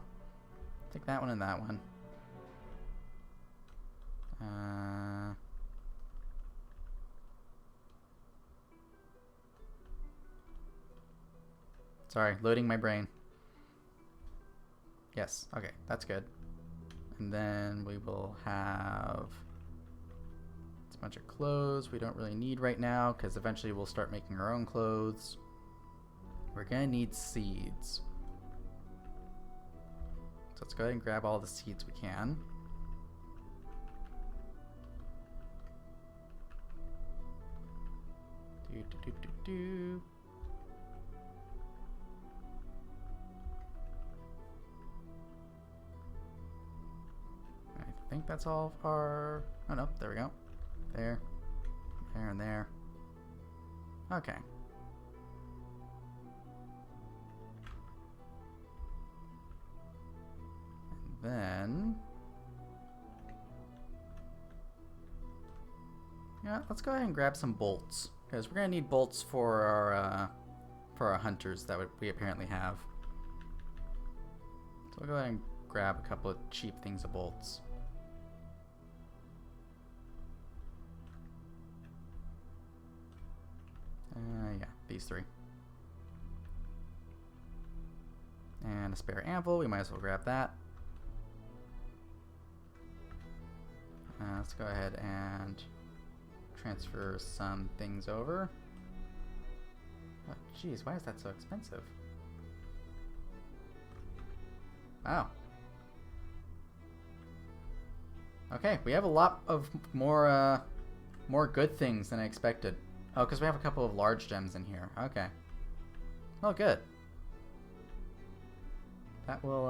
take that one and that one. Sorry, loading my brain. Yes, okay, that's good. And then we will have a bunch of clothes we don't really need right now because eventually we'll start making our own clothes. We're gonna need seeds. So let's go ahead and grab all the seeds we can. I think that's all of our... Oh, no, there we go. There, there, and there. Okay. And then... Yeah, let's go ahead and grab some bolts, because we're gonna need bolts for our hunters that we apparently have. So we'll go ahead and grab a couple of cheap things of bolts. Yeah, these three. And a spare anvil, we might as well grab that. Let's go ahead and transfer some things over. Oh, jeez, why is that so expensive? Wow. Okay, we have a lot of more good things than I expected. Oh, because we have a couple of large gems in here. Okay. Oh, good. That will,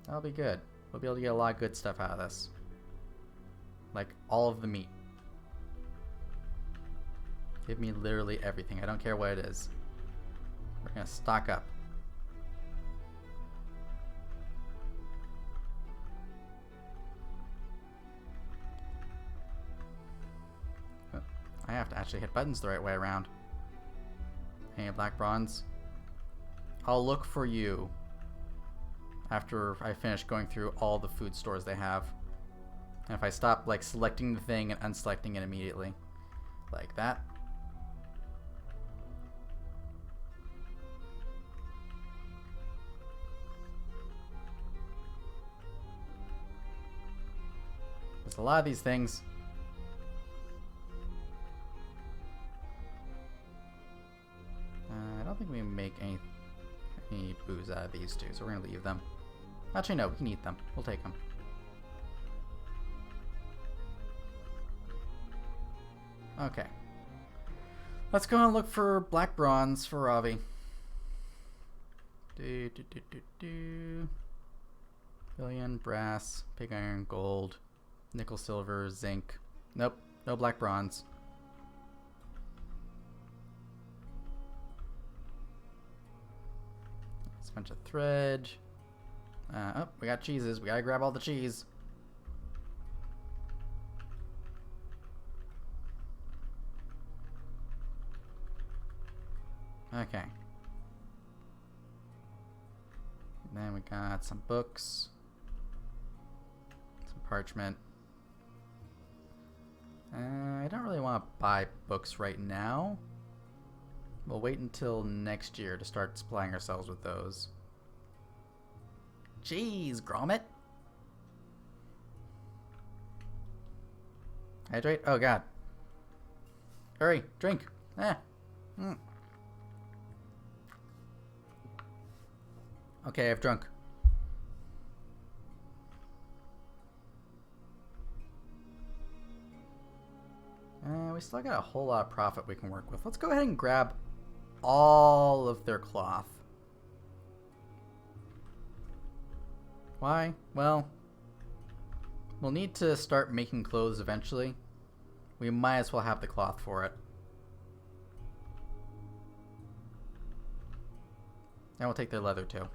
that'll be good. We'll be able to get a lot of good stuff out of this. Like, all of the meat. Give me literally everything. I don't care what it is. We're gonna stock up. I have to actually hit buttons the right way around. Hey, black bronze. I'll look for you after I finish going through all the food stores they have. And if I stop like selecting the thing and unselecting it immediately. Like that. There's a lot of these things. I don't think we can make any booze out of these two, so we're gonna leave them. Actually, no, we can eat them. We'll take them. Okay. Let's go and look for black bronze for Ravi. Billion, brass, pig iron, gold, nickel, silver, zinc. Nope, no black bronze. It's a bunch of thread. Oh, we got cheeses. We gotta grab all the cheese. Okay. And then we got some books. Some parchment. I don't really want to buy books right now. We'll wait until next year to start supplying ourselves with those. Jeez, Gromit. Hydrate? Oh god. Hurry, drink. Okay, I've drunk. We still got a whole lot of profit we can work with. Let's go ahead and grab all of their cloth. Why? Well, we'll need to start making clothes eventually. We might as well have the cloth for it. And we'll take their leather too.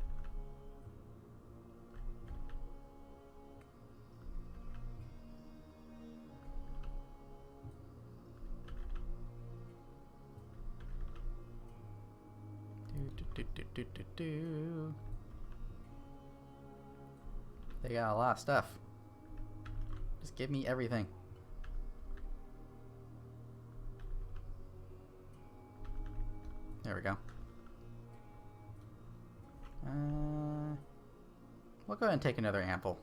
They got a lot of stuff. Just give me everything. There we go. We'll go ahead and take another ample.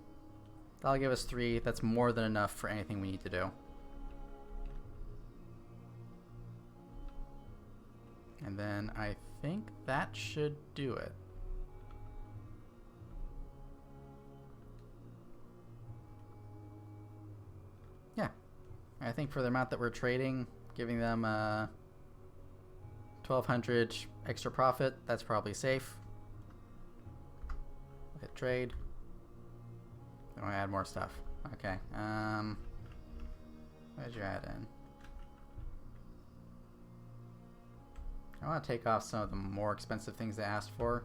That'll give us 3. That's more than enough for anything we need to do. And then I think that should do it. Yeah. I think for the amount that we're trading, giving them 1,200 extra profit, that's probably safe. Hit trade. Then we'll add more stuff. Okay. What did you add in? I want to take off some of the more expensive things they asked for.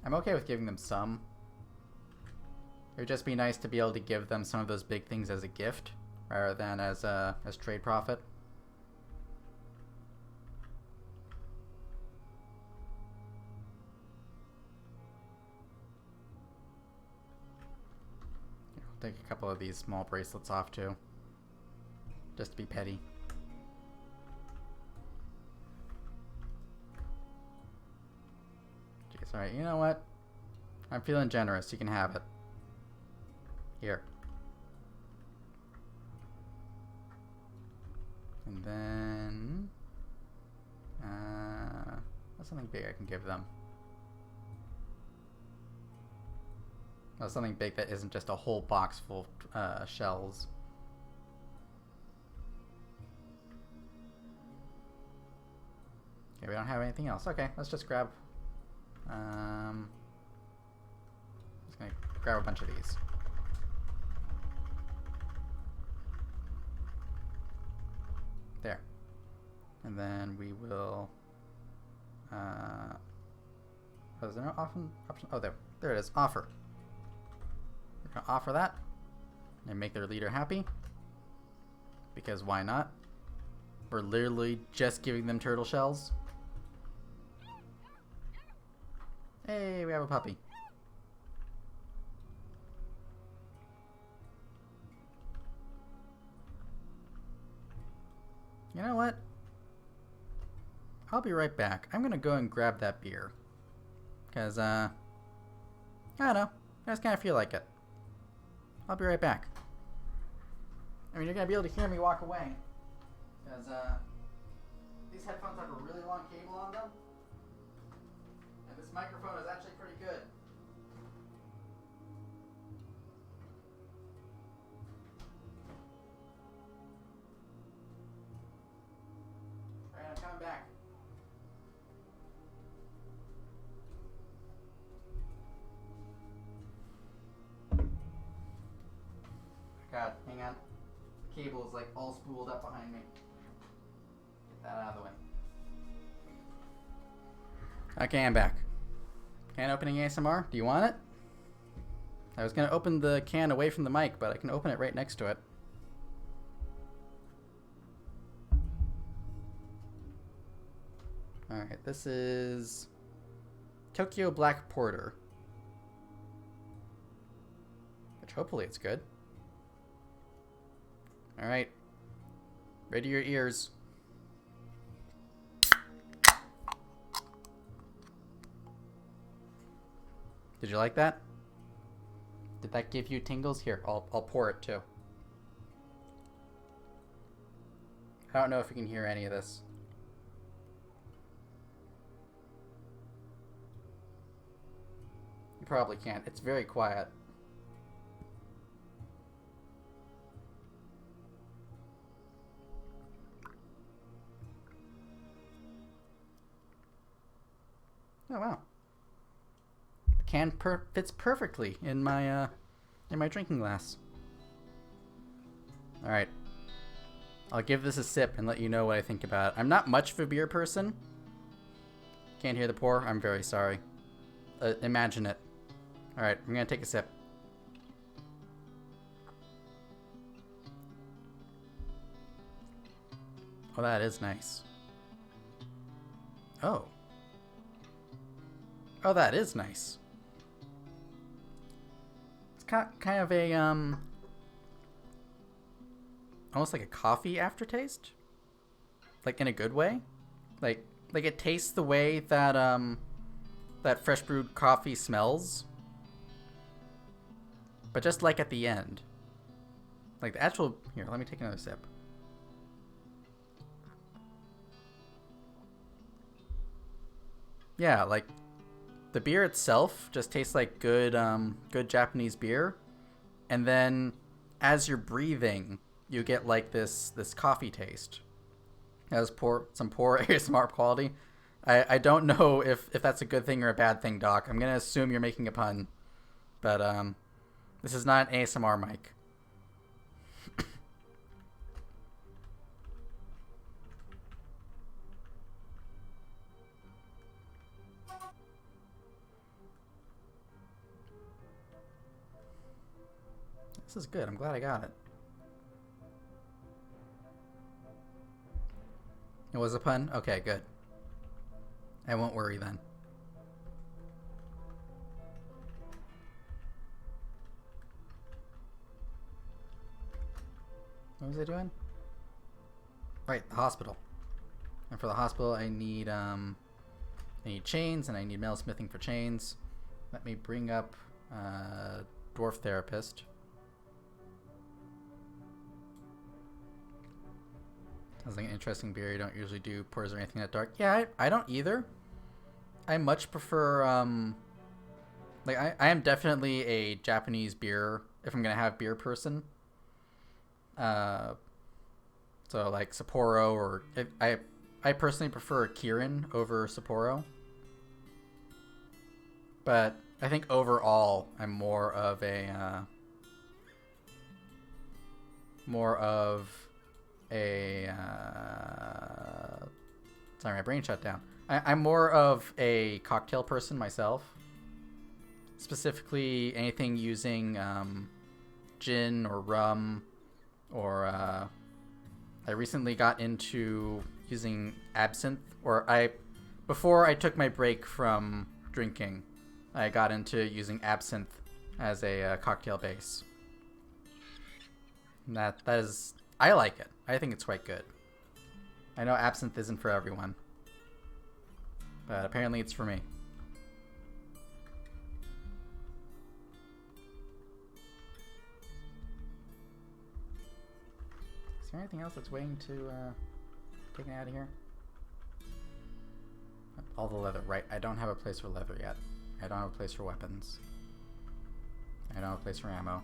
I'm okay with giving them some. It would just be nice to be able to give them some of those big things as a gift. rather than as trade profit. I'll take a couple of these small bracelets off too, just to be petty. Jeez, alright, you know what? I'm feeling generous. You can have it. Here. And then... what's something big I can give them? Well, something big that isn't just a whole box full of shells. Okay, we don't have anything else. Okay, let's just grab... just gonna grab a bunch of these. There. And then we will... oh, is there no option? Oh, there it is. Offer. We're gonna offer that and make their leader happy. Because why not? We're literally just giving them turtle shells. Hey, we have a puppy. You know what? I'll be right back. I'm gonna go and grab that beer. Because, I don't know. I just kind of feel like it. I'll be right back. I mean, you're gonna be able to hear me walk away. Because, these headphones have a really long cable on them. And this microphone is actually pretty good. Alright, I'm coming back. God, hang on. The cable is like all spooled up behind me. Get that out of the way. Okay, I'm back. Can opening ASMR? Do you want it? I was gonna open the can away from the mic, but I can open it right next to it. Alright, this is Tokyo Black Porter. Which hopefully it's good. Alright. Ready your ears. Did you like that? Did that give you tingles? Here, I'll pour it too. I don't know if you can hear any of this. You probably can't. It's very quiet. Oh wow. The can fits perfectly in my drinking glass. All right. I'll give this a sip and let you know what I think about it. I'm not much of a beer person. Can't hear the pour? I'm very sorry. Imagine it. All right, I'm gonna take a sip. Oh, that is nice. Oh. Oh, that is nice. It's kind of a, almost like a coffee aftertaste. Like, in a good way. Like it tastes the way that, that fresh brewed coffee smells. But just like at the end. Like the actual, here, let me take another sip. Yeah, like, the beer itself just tastes like good good Japanese beer, and then as you're breathing, you get like this coffee taste. That was some poor ASMR quality. I don't know if that's a good thing or a bad thing, Doc. I'm gonna assume you're making a pun, but this is not an ASMR mic. This is good. I'm glad I got it. It was a pun? Okay, good. I won't worry then. What was I doing? Right, the hospital. And for the hospital, I need chains, and I need metalsmithing for chains. Let me bring up Dwarf Therapist. Sounds like an interesting beer. You don't usually do pours or anything that dark. Yeah, I don't either. I much prefer, like, I am definitely a Japanese beer, if I'm going to have beer person. So, like, Sapporo, or I personally prefer Kirin over Sapporo. But I think overall, I'm more of a, sorry, my brain shut down. I'm more of a cocktail person myself. Specifically, anything using gin or rum, or I recently got into using absinthe. Before I took my break from drinking, I got into using absinthe as a cocktail base. And that is, I like it. I think it's quite good. I know absinthe isn't for everyone, but apparently it's for me. Is there anything else that's waiting to take it out of here? All the leather, right? I don't have a place for leather yet. I don't have a place for weapons. I don't have a place for ammo.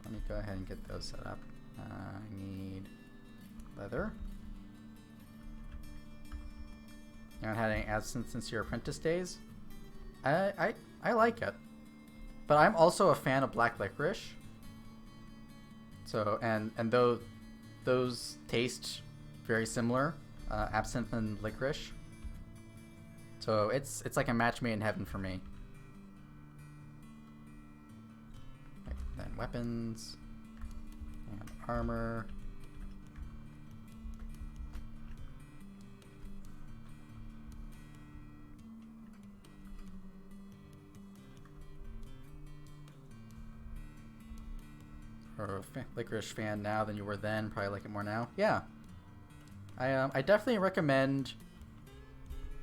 Let me go ahead and get those set up. I need leather. You haven't had any absinthe since your apprentice days? I like it. But I'm also a fan of black licorice. So, and though those taste very similar, absinthe and licorice. So it's like a match made in heaven for me. Okay, then weapons and armor. Or licorice fan now than you were then. Probably like it more now. Yeah. I definitely recommend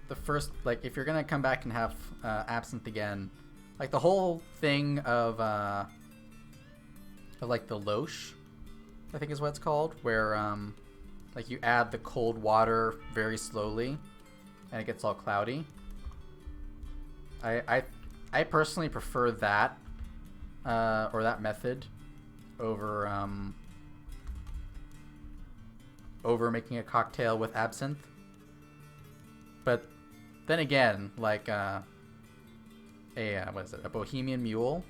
the first, like, if you're gonna come back and have absinthe again, like the whole thing of like the loche, I think is what it's called, where like you add the cold water very slowly and it gets all cloudy. I personally prefer that or that method over over making a cocktail with absinthe. But then again, like what is it? A Bohemian Mule,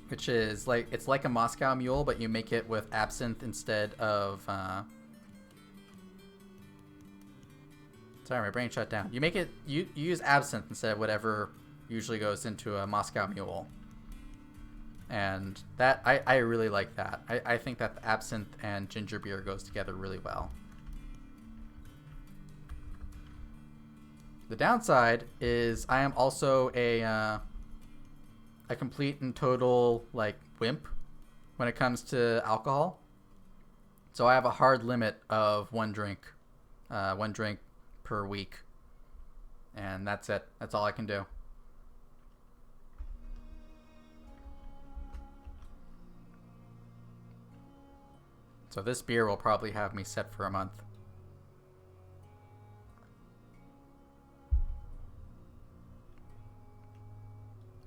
which is like, it's like a Moscow Mule, but you make it with absinthe instead of sorry, my brain shut down. You use absinthe instead of whatever usually goes into a Moscow Mule. And that, I really like that. I think that the absinthe and ginger beer goes together really well. The downside is I am also a complete and total, like, wimp when it comes to alcohol. So I have a hard limit of one drink per week. And that's it. That's all I can do. So this beer will probably have me set for a month.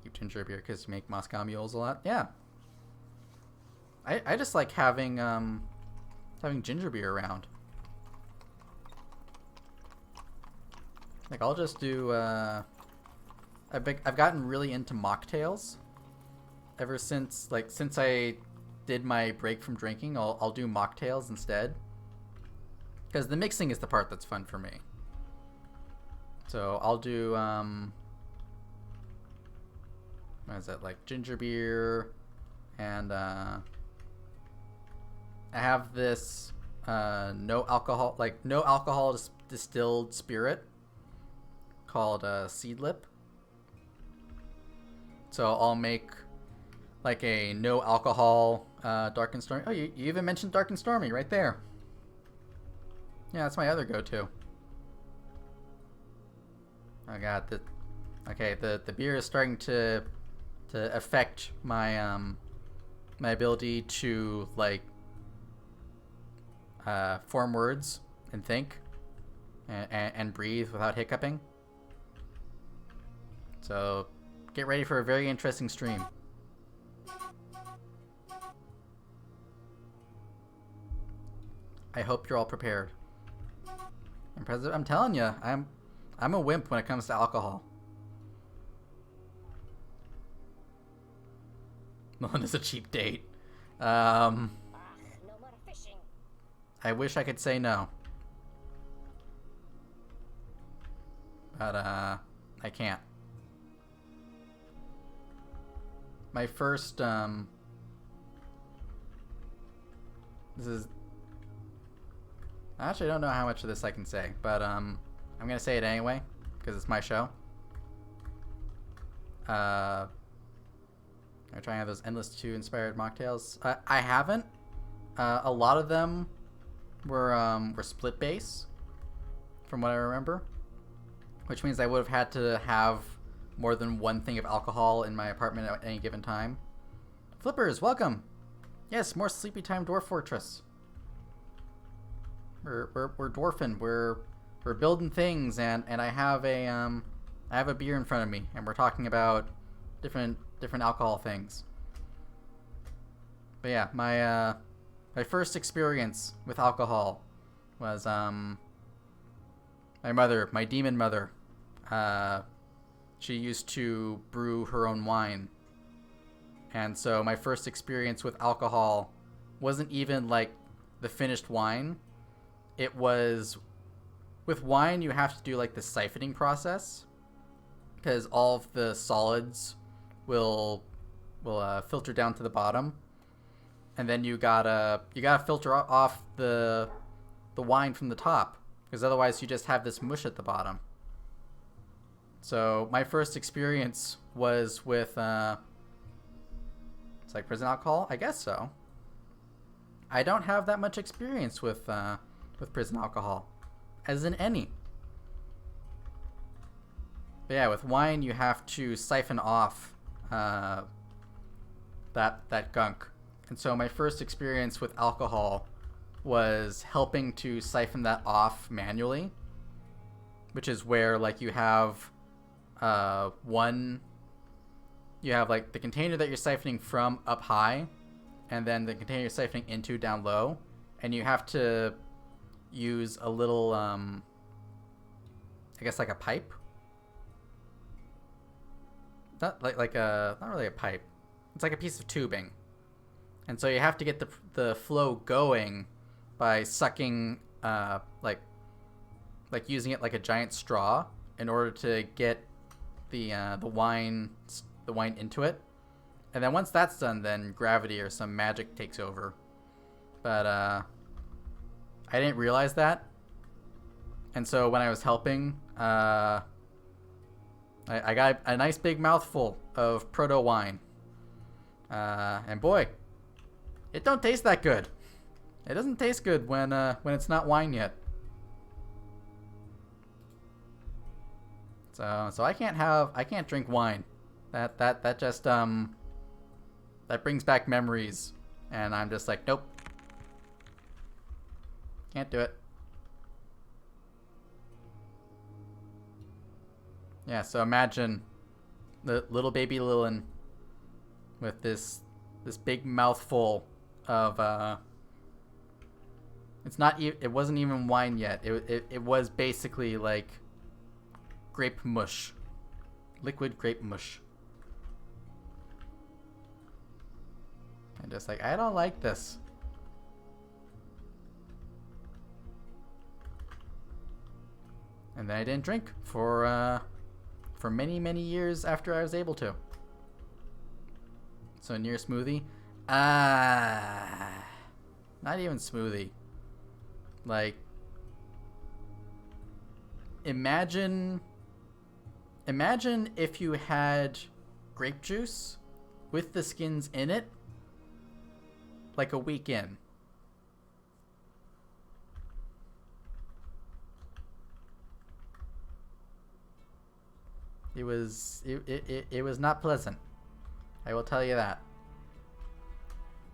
Keep ginger beer because you make Moscow Mules a lot. Yeah. I just like having ginger beer around. Like, I'll just do I've gotten really into mocktails ever since I did my break from drinking. I'll do mocktails instead, because the mixing is the part that's fun for me. So I'll do what is it, like ginger beer, and I have this no alcohol distilled spirit called Seed Lip. So I'll make like a no alcohol dark and stormy. Oh, you even mentioned dark and stormy right there. Yeah, that's my other go-to. Oh god, the beer is starting to affect my my ability to like form words and think and breathe without hiccuping. So get ready for a very interesting stream. I hope you're all prepared. I'm telling you, I'm a wimp when it comes to alcohol. Melinda's a cheap date. No more fishing. I wish I could say no. But, I can't. My first, this is... I actually don't know how much of this I can say, but, I'm gonna say it anyway, because it's my show. I'm trying to have those Endless 2 inspired mocktails. I haven't. A lot of them were split base, from what I remember. Which means I would have had to have more than one thing of alcohol in my apartment at any given time. Flippers, welcome! Yes, more Sleepy Time Dwarf Fortress. We're dwarfing. We're building things, and I have a beer in front of me, and we're talking about different alcohol things. But yeah, my first experience with alcohol was my mother, my demon mother. She used to brew her own wine, and so my first experience with alcohol wasn't even like the finished wine. It was, with wine you have to do like the siphoning process, because all of the solids will filter down to the bottom, and then you gotta filter off the wine from the top, because otherwise you just have this mush at the bottom. So my first experience was with it's like prison alcohol, I guess so. I don't have that much experience with prison alcohol, as in any. But yeah, with wine you have to siphon off that gunk. And so my first experience with alcohol was helping to siphon that off manually, which is where like you have you have like the container that you're siphoning from up high, and then the container you're siphoning into down low, and you have to use a little I guess like a pipe. Not really a pipe. It's like a piece of tubing. And so you have to get the flow going by sucking like using it like a giant straw in order to get the wine into it. And then once that's done, then gravity or some magic takes over. But I didn't realize that. And so when I was helping, I got a nice big mouthful of proto wine. And boy, it don't taste that good. It doesn't taste good when it's not wine yet. So I can't drink wine. That just that brings back memories, and I'm just like, nope. Can't do it. Yeah, so imagine the little baby Lilin with this big mouthful of it wasn't even wine yet. It was basically like grape mush. Liquid grape mush. And just like, I don't like this. And then I didn't drink for many years after I was able to. So near smoothie? Not even smoothie. Like, imagine if you had grape juice with the skins in it, like a week in. It was not pleasant. I will tell you that.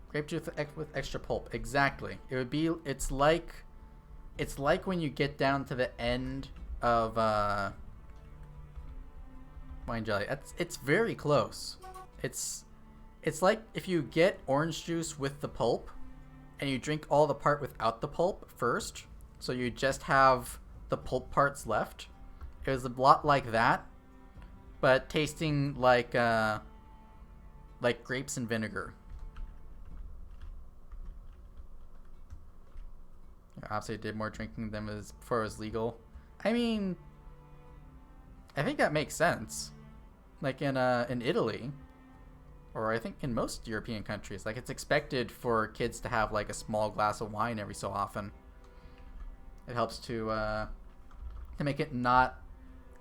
Grape juice with extra pulp. Exactly. It would be. It's like when you get down to the end of wine jelly. It's very close. It's like if you get orange juice with the pulp, and you drink all the part without the pulp first, so you just have the pulp parts left. It was a lot like that, but tasting like grapes and vinegar. Obviously, I did more drinking than before it was legal. I mean, I think that makes sense. Like in Italy, or I think in most European countries, like it's expected for kids to have like a small glass of wine every so often. It helps to make it not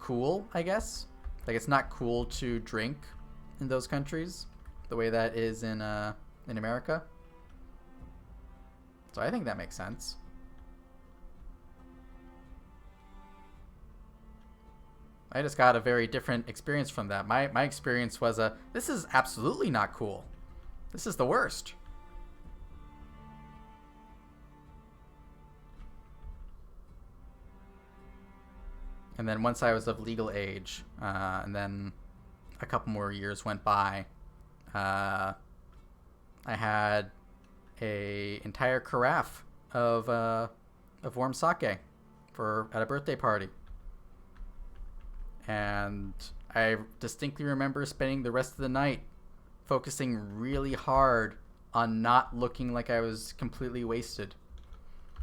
cool, I guess. Like it's not cool to drink in those countries the way that is in America. So I think that makes sense. I just got a very different experience from that. My experience was this is absolutely not cool. This is the worst. And then once I was of legal age, and then a couple more years went by, I had a entire carafe of warm sake at a birthday party. And I distinctly remember spending the rest of the night focusing really hard on not looking like I was completely wasted.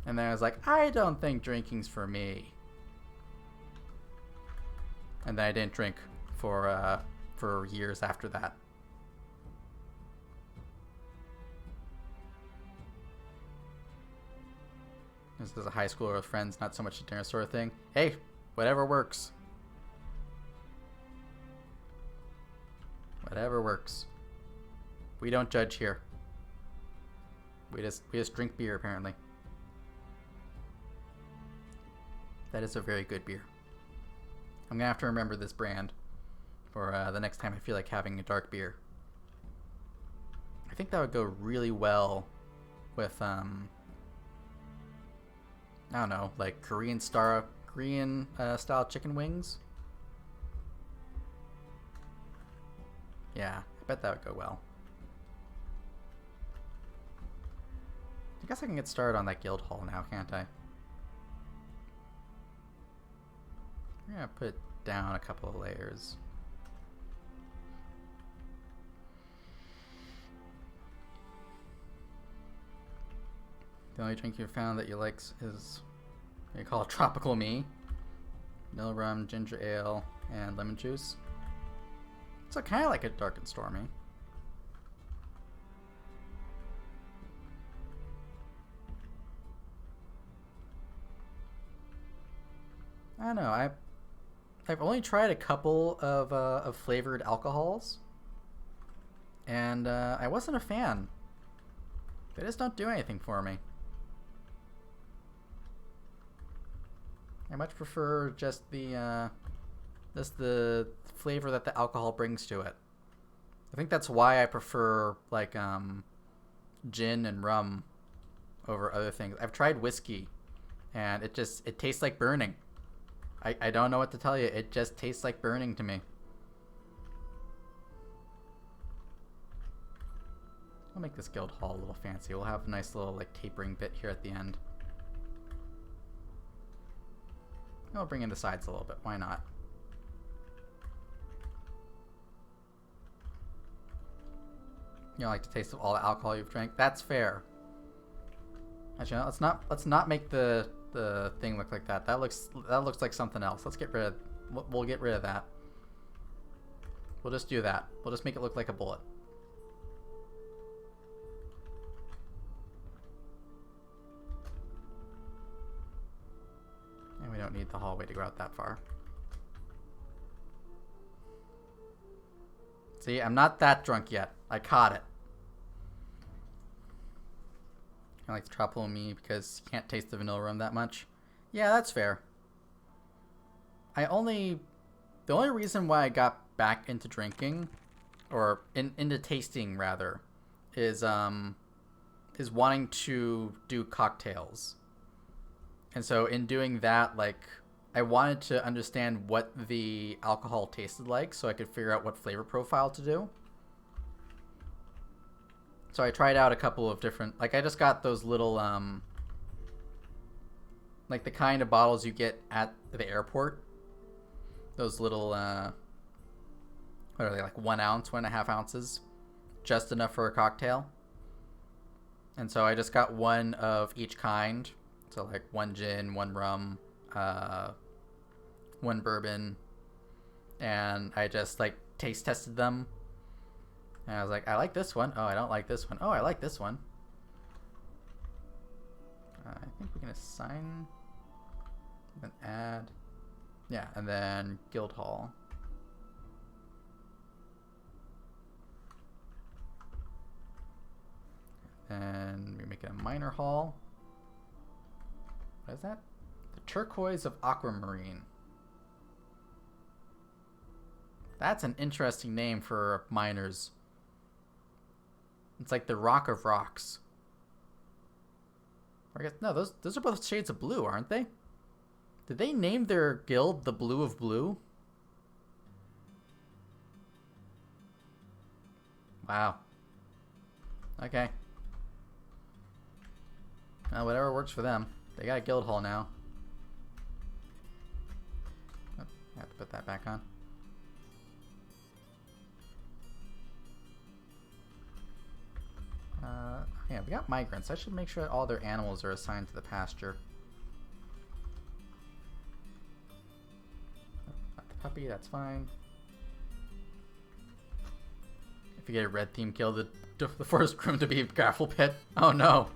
And then I was like, I don't think drinking's for me. And then I didn't drink for years after that. This is a high schooler with friends, not so much a dinner sort of thing. Hey, whatever works. Whatever works. We don't judge here. We just drink beer, apparently. That is a very good beer. I'm gonna have to remember this brand for the next time I feel like having a dark beer. I think that would go really well with I don't know, like Korean style chicken wings. Yeah, I bet that would go well. I guess I can get started on that guild hall now, can't I? I'm gonna put down a couple of layers. The only drink you found that you like is what you call Tropical Me. Vanilla rum, ginger ale, and lemon juice. So kind of like a dark and stormy. I don't know. I've only tried a couple of flavored alcohols, and I wasn't a fan. They just don't do anything for me. I much prefer just the flavor that the alcohol brings to it. I think that's why I prefer like gin and rum over other things. I've tried whiskey, and it tastes like burning. I don't know what to tell you. It just tastes like burning to me. I'll make this guild hall a little fancy. We'll have a nice little like tapering bit here at the end. I'll bring in the sides a little bit. Why not? You don't like the taste of all the alcohol you've drank? That's fair. Actually, no, let's not make the thing look like that. That looks like something else. Let's get rid of. We'll get rid of that. We'll just do that. We'll just make it look like a bullet. don't need the hallway to go out that far. See, I'm not that drunk yet. I caught it. I like to trouble me because you can't taste the vanilla rum that much. Yeah, that's fair. The only reason why I got back into drinking, or into tasting rather, is wanting to do cocktails. And so in doing that, like, I wanted to understand what the alcohol tasted like so I could figure out what flavor profile to do. So I tried out a couple of different, like, I just got those little, like the kind of bottles you get at the airport. Those little, what are they, like 1 ounce, 1.5 ounces? Just enough for a cocktail. And so I just got one of each kind. So like 1 gin, 1 rum, 1 bourbon. And I just like taste tested them. And I was like, I like this one. Oh, I don't like this one. Oh, I like this one. I think we can assign, then add. Yeah, and then guild hall. And we make it a minor hall. What is that? The turquoise of aquamarine. That's an interesting name for miners. It's like the rock of rocks. Or I guess no, those are both shades of blue, aren't they? Did they name their guild the Blue of Blue? Wow. Okay. Well, whatever works for them. They got a guild hall now. Oh, I have to put that back on. Yeah, we got migrants. I should make sure that all their animals are assigned to the pasture. Not the puppy, that's fine. If you get a red theme kill, the forest room to be a gravel pit. Oh no!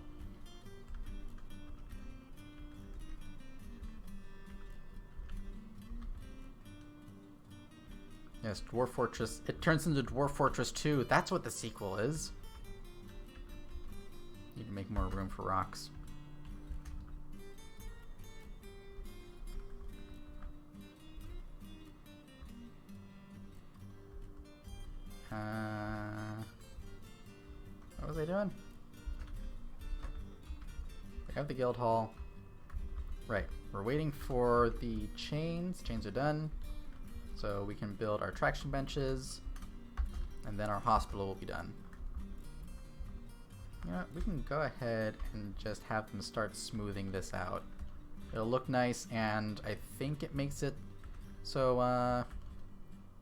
Yes, Dwarf Fortress. It turns into Dwarf Fortress 2. That's what the sequel is. Need to make more room for rocks. What was I doing? We have the guild hall. Right, we're waiting for the chains. Chains are done. So we can build our traction benches, and then our hospital will be done. You know what, we can go ahead and just have them start smoothing this out. It'll look nice, and I think it makes it so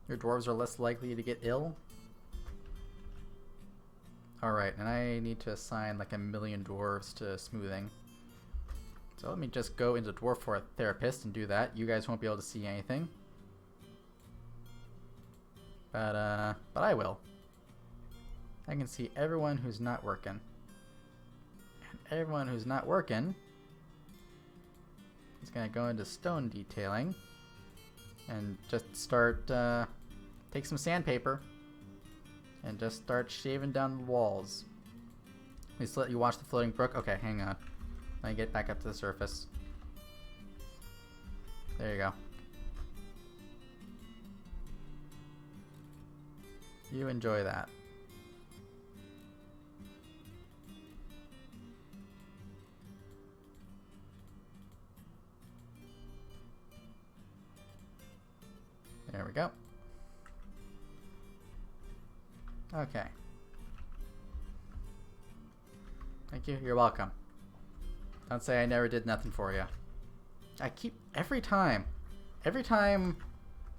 your dwarves are less likely to get ill. Alright, and I need to assign like 1 million dwarves to smoothing. So let me just go into Dwarf for a therapist and do that. You guys won't be able to see anything. But I will. I can see everyone who's not working. And everyone who's not working is going to go into stone detailing and just start, take some sandpaper and just start shaving down the walls. Let me just let you watch the floating brook. Okay, hang on. Let me get back up to the surface. There you go. You enjoy that. There we go. Okay. Thank you. You're welcome. Don't say I never did nothing for you. I keep every time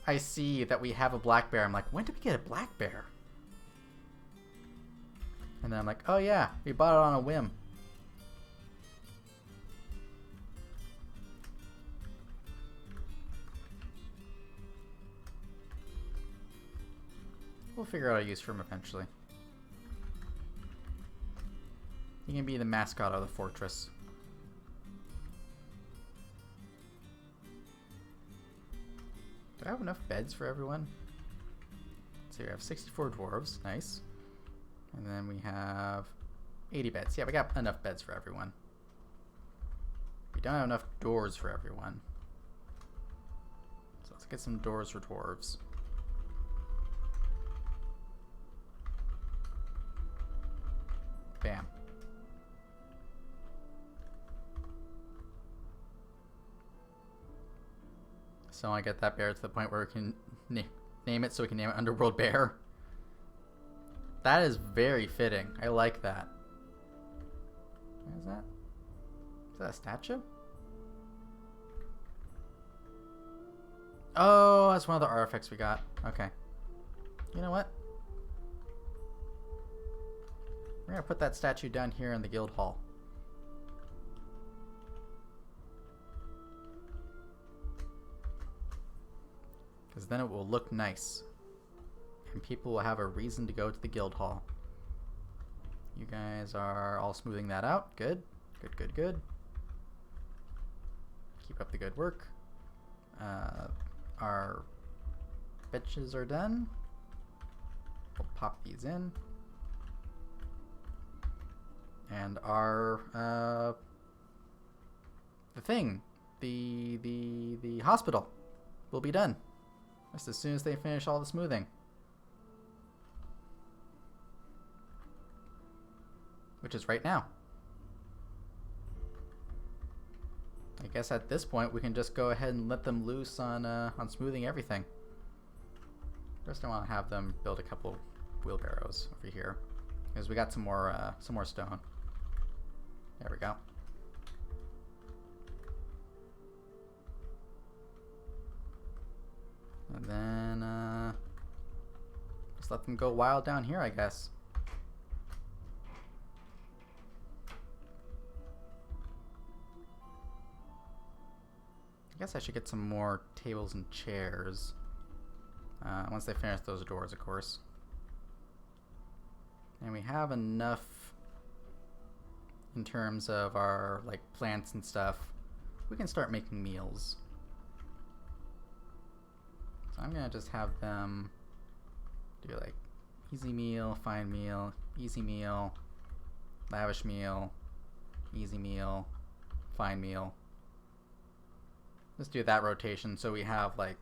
I see that we have a black bear, I'm like, when did we get a black bear? And then I'm like, oh yeah, we bought it on a whim. We'll figure out a use for him eventually. He can be the mascot of the fortress. Do I have enough beds for everyone? So we have 64 dwarves, nice. And then we have 80 beds. Yeah, we got enough beds for everyone. We don't have enough doors for everyone. So let's get some doors for dwarves. Bam. So I get that bear to the point where we can name it, so we can name it Underworld Bear. That is very fitting. I like that. What is that? Is that a statue? Oh, that's one of the artifacts we got. Okay. You know what? We're gonna put that statue down here in the guild hall. Because then it will look nice. And people will have a reason to go to the guild hall. You guys are all smoothing that out. Good. Good, good, good. Keep up the good work. Our benches are done. We'll pop these in. And our the hospital will be done just as soon as they finish all the smoothing, which is right now. I guess at this point we can just go ahead and let them loose on smoothing everything. First, I want to have them build a couple wheelbarrows over here because we got some more stone. There we go. And then just let them go wild down here, I guess. I guess I should get some more tables and chairs. Once they finish those doors, of course. And we have enough in terms of our like plants and stuff. We can start making meals. So I'm gonna just have them do like easy meal, fine meal, easy meal, lavish meal, easy meal, fine meal. Let's do that rotation so we have like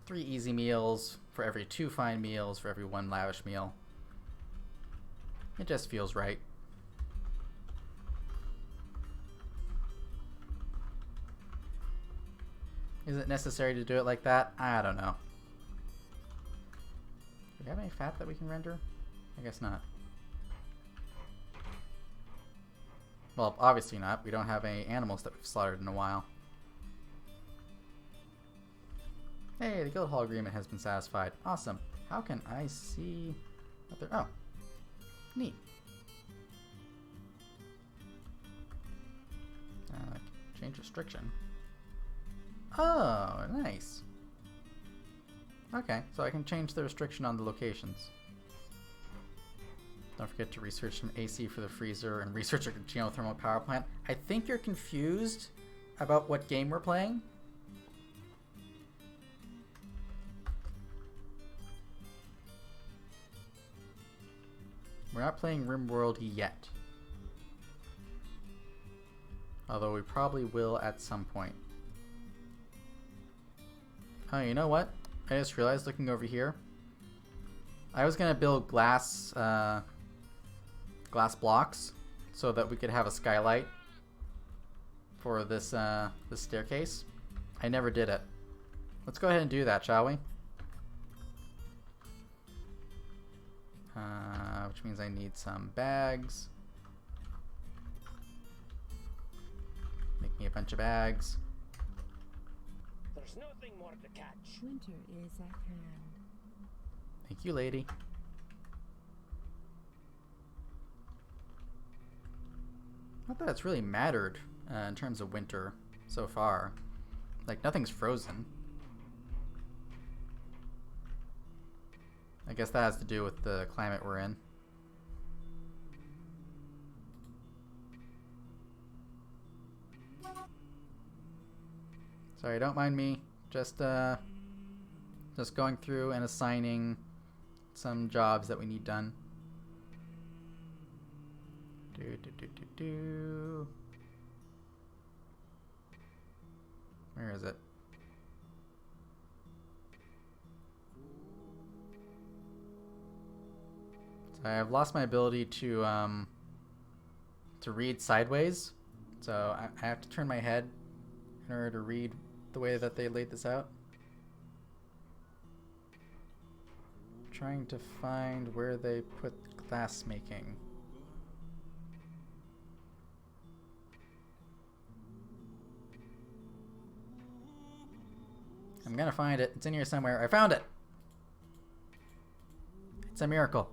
3 easy meals for every 2 fine meals for every 1 lavish meal. It just feels right. Is it necessary to do it like that? I don't know. Do we have any fat that we can render? I guess not. Well, obviously not. We don't have any animals that we've slaughtered in a while. Hey, the guild hall agreement has been satisfied. Awesome. How can I see what they're... Oh. Neat. Change restriction. Oh, nice. Okay, so I can change the restriction on the locations. Don't forget to research some AC for the freezer and research a geothermal power plant. I think you're confused about what game we're playing. We're not playing RimWorld yet. Although we probably will at some point. Oh, you know what? I just realized looking over here. I was gonna build glass blocks so that we could have a skylight for this this staircase. I never did it. Let's go ahead and do that, shall we? Which means I need some bags. Make me a bunch of bags. There's nothing more to catch. Winter is at hand. Thank you, lady. Not that it's really mattered in terms of winter so far. Like, nothing's frozen. I guess that has to do with the climate we're in. Sorry, don't mind me. Just Just going through and assigning some jobs that we need done. Where is it? So I've lost my ability to read sideways. So I have to turn my head in order to read the way that they laid this out. Trying to find where they put glass making. I'm gonna find it. It's in here somewhere. I found it! It's a miracle.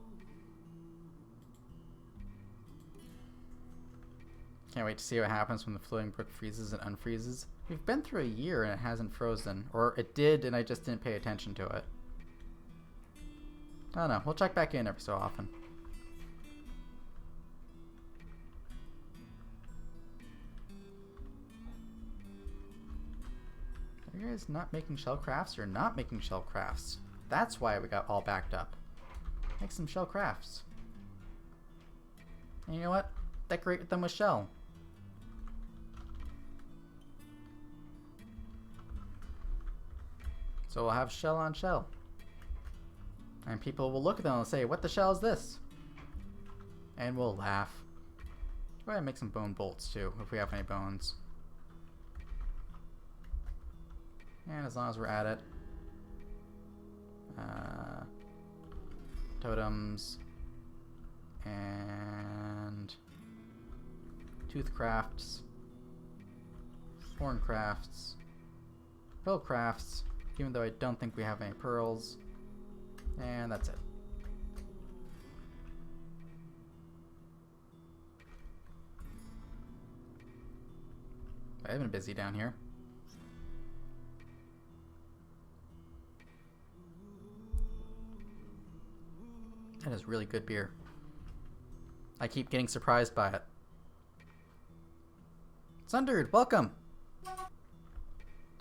Can't wait to see what happens when the floating brook freezes and unfreezes. We've been through a year and it hasn't frozen. Or it did and I just didn't pay attention to it. I don't know. We'll check back in every so often. Are you guys not making shell crafts? You're not making shell crafts. That's why we got all backed up. Make some shell crafts. And you know what? Decorate them with shell. So we'll have shell on shell. And people will look at them and say, what the shell is this? And we'll laugh. Go ahead and make some bone bolts too, if we have any bones. And as long as we're at it. Totems. And tooth crafts. Horn crafts. Pearl crafts. Even though I don't think we have any pearls. And that's it. I've been busy down here. That is really good beer. I keep getting surprised by it. Sundered, welcome!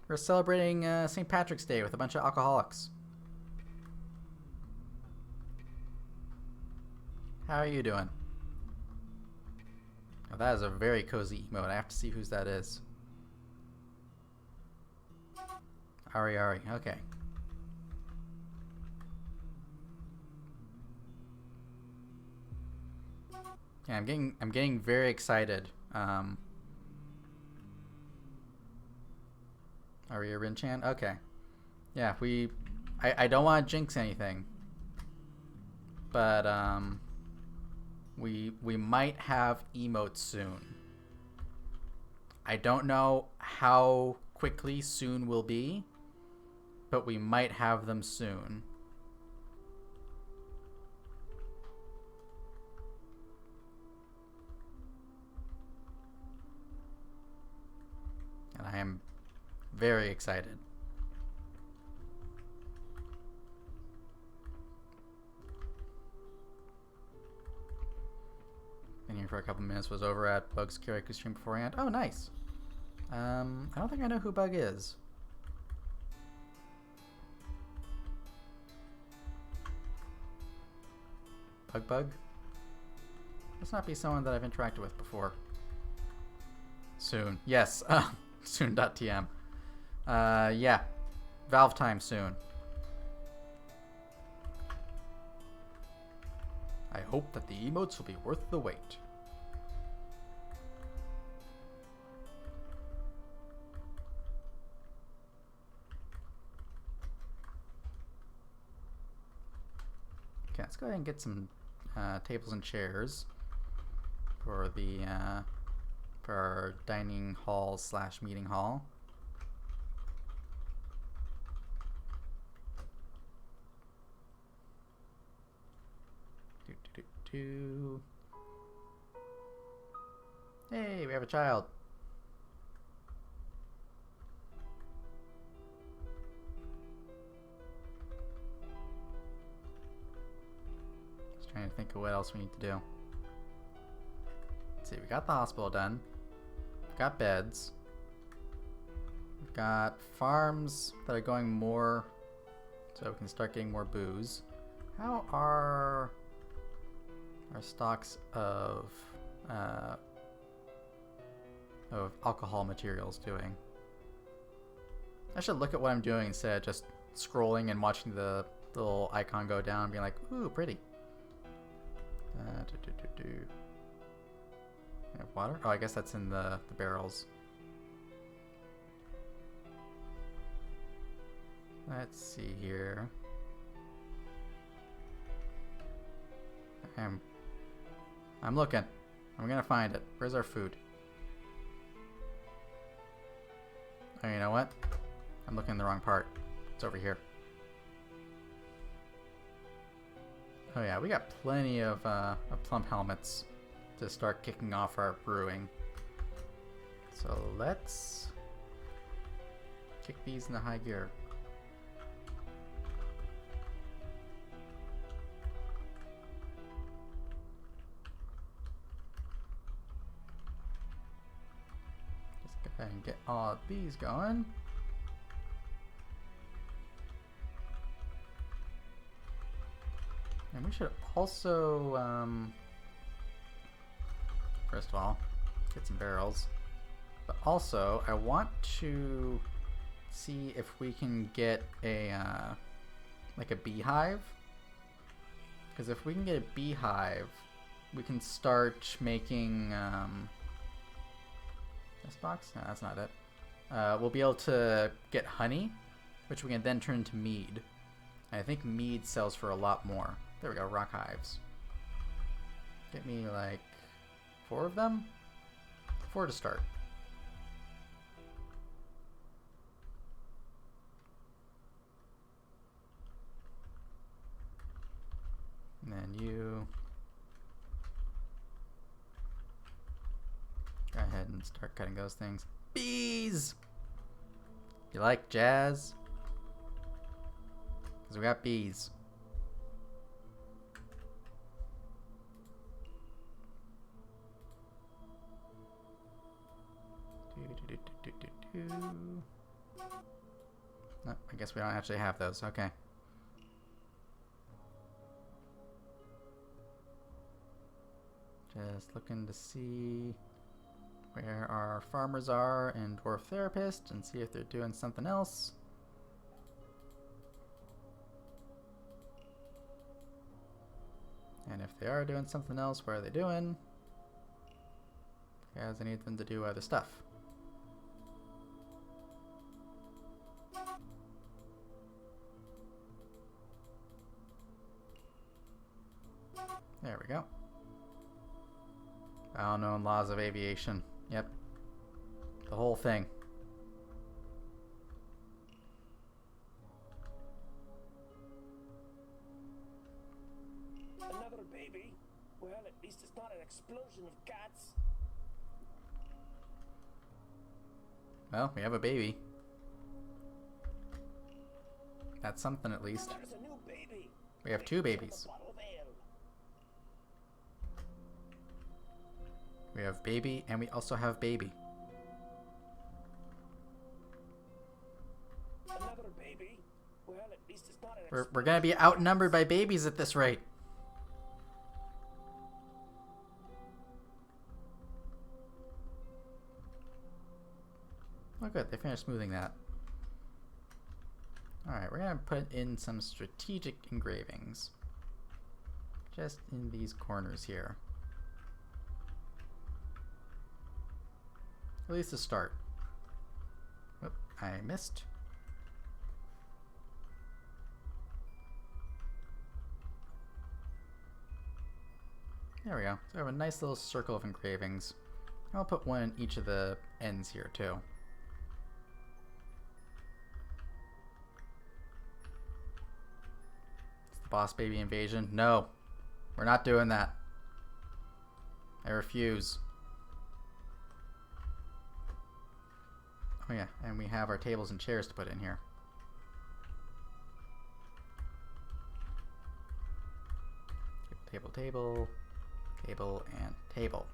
We're celebrating St. Patrick's Day with a bunch of alcoholics. How are you doing? Oh, that is a very cozy emote. I have to see whose that is. Ari, okay. Yeah, I'm getting very excited. Aria Rinchan? Okay. Yeah, I don't want to jinx anything. But we might have emotes soon. I don't know how quickly soon will be, but we might have them soon. And I am very excited. Been here for a couple minutes, was over at Bug's Karaoke stream beforehand. Oh, nice. I don't think I know who Bug is. Bug? Must not be someone that I've interacted with before. Soon. Yes. Soon.tm. Yeah. Valve time soon. I hope that the emotes will be worth the wait. Okay, let's go ahead and get some tables and chairs for the for our dining hall / meeting hall. Hey, we have a child. Just trying to think of what else we need to do. Let's see, we got the hospital done. We've got beds. We've got farms that are going more so we can start getting more booze. How are our stocks of alcohol materials doing? I should look at what I'm doing instead of just scrolling and watching the little icon go down and being like, ooh, pretty. I have water? Oh, I guess that's in the barrels. Let's see here. I'm looking. I'm gonna find it. Where's our food? Oh, you know what? I'm looking in the wrong part. It's over here. Oh yeah, we got plenty of plump helmets to start kicking off our brewing. So let's kick these into high gear. Just go ahead and get all of these going. And we should also, first of all, get some barrels. But also, I want to see if we can get a, like a beehive. Because if we can get a beehive, we can start making, this box? No, that's not it. We'll be able to get honey, which we can then turn into mead. And I think mead sells for a lot more. There we go, rock hives. Get me like 4 of them? 4 to start. And then you go ahead and start cutting those things. Bees! You like jazz? Because we got bees. No, I guess we don't actually have those. Okay. Just looking to see where our farmers are and Dwarf Therapist and see if they're doing something else. And if they are doing something else, what are they doing? Because I need them to do other stuff. There we go. Well-known laws of aviation. Yep. The whole thing. Another baby? Well, at least it's not an explosion of cats. Well, we have a baby. That's something at least. There's a new baby. We have 2 babies. A bottle of ale. We have baby and we also have baby. Another baby? Well, at least it's not an We're gonna be outnumbered by babies at this rate. Oh good, they finished smoothing that. Alright, we're gonna put in some strategic engravings. Just in these corners here. At least to start. Whoop, I missed. There we go. So I have a nice little circle of engravings. I'll put one in each of the ends here too. It's the boss baby invasion. No, we're not doing that. I refuse. Oh yeah, and we have our tables and chairs to put in here. Table, table, table, and table.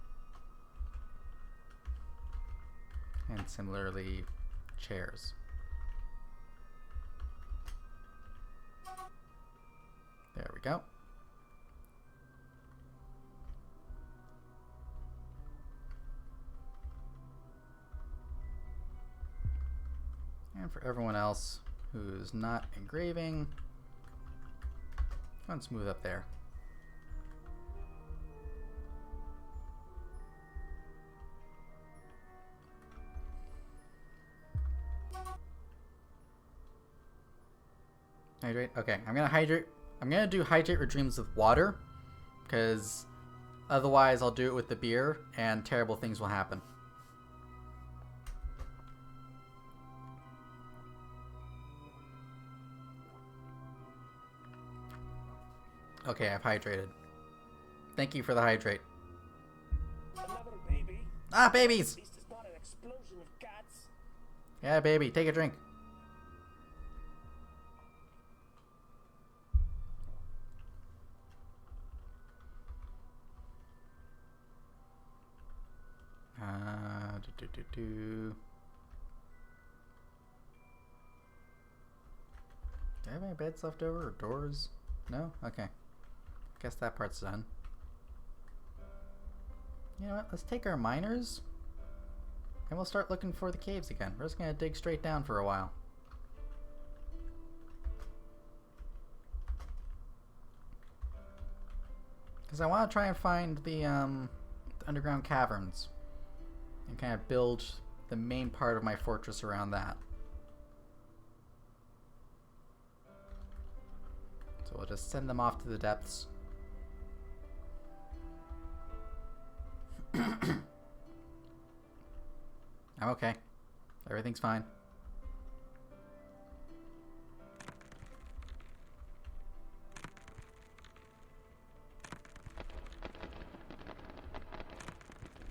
And similarly, chairs. There we go. And for everyone else who's not engraving, let's move up there. Hydrate. Okay, I'm gonna hydrate. I'm gonna do hydrate your dreams with water, because otherwise I'll do it with the beer and terrible things will happen. Okay, I've hydrated. Thank you for the hydrate. Another baby? Ah, babies! At least it's not an explosion of cats. Yeah, baby, take a drink. Do I have any beds left over or doors? No? Okay. Guess that part's done. You know what? Let's take our miners and we'll start looking for the caves again. We're just gonna dig straight down for a while. Because I want to try and find the underground caverns and kind of build the main part of my fortress around that. So we'll just send them off to the depths. I'm okay. Everything's fine.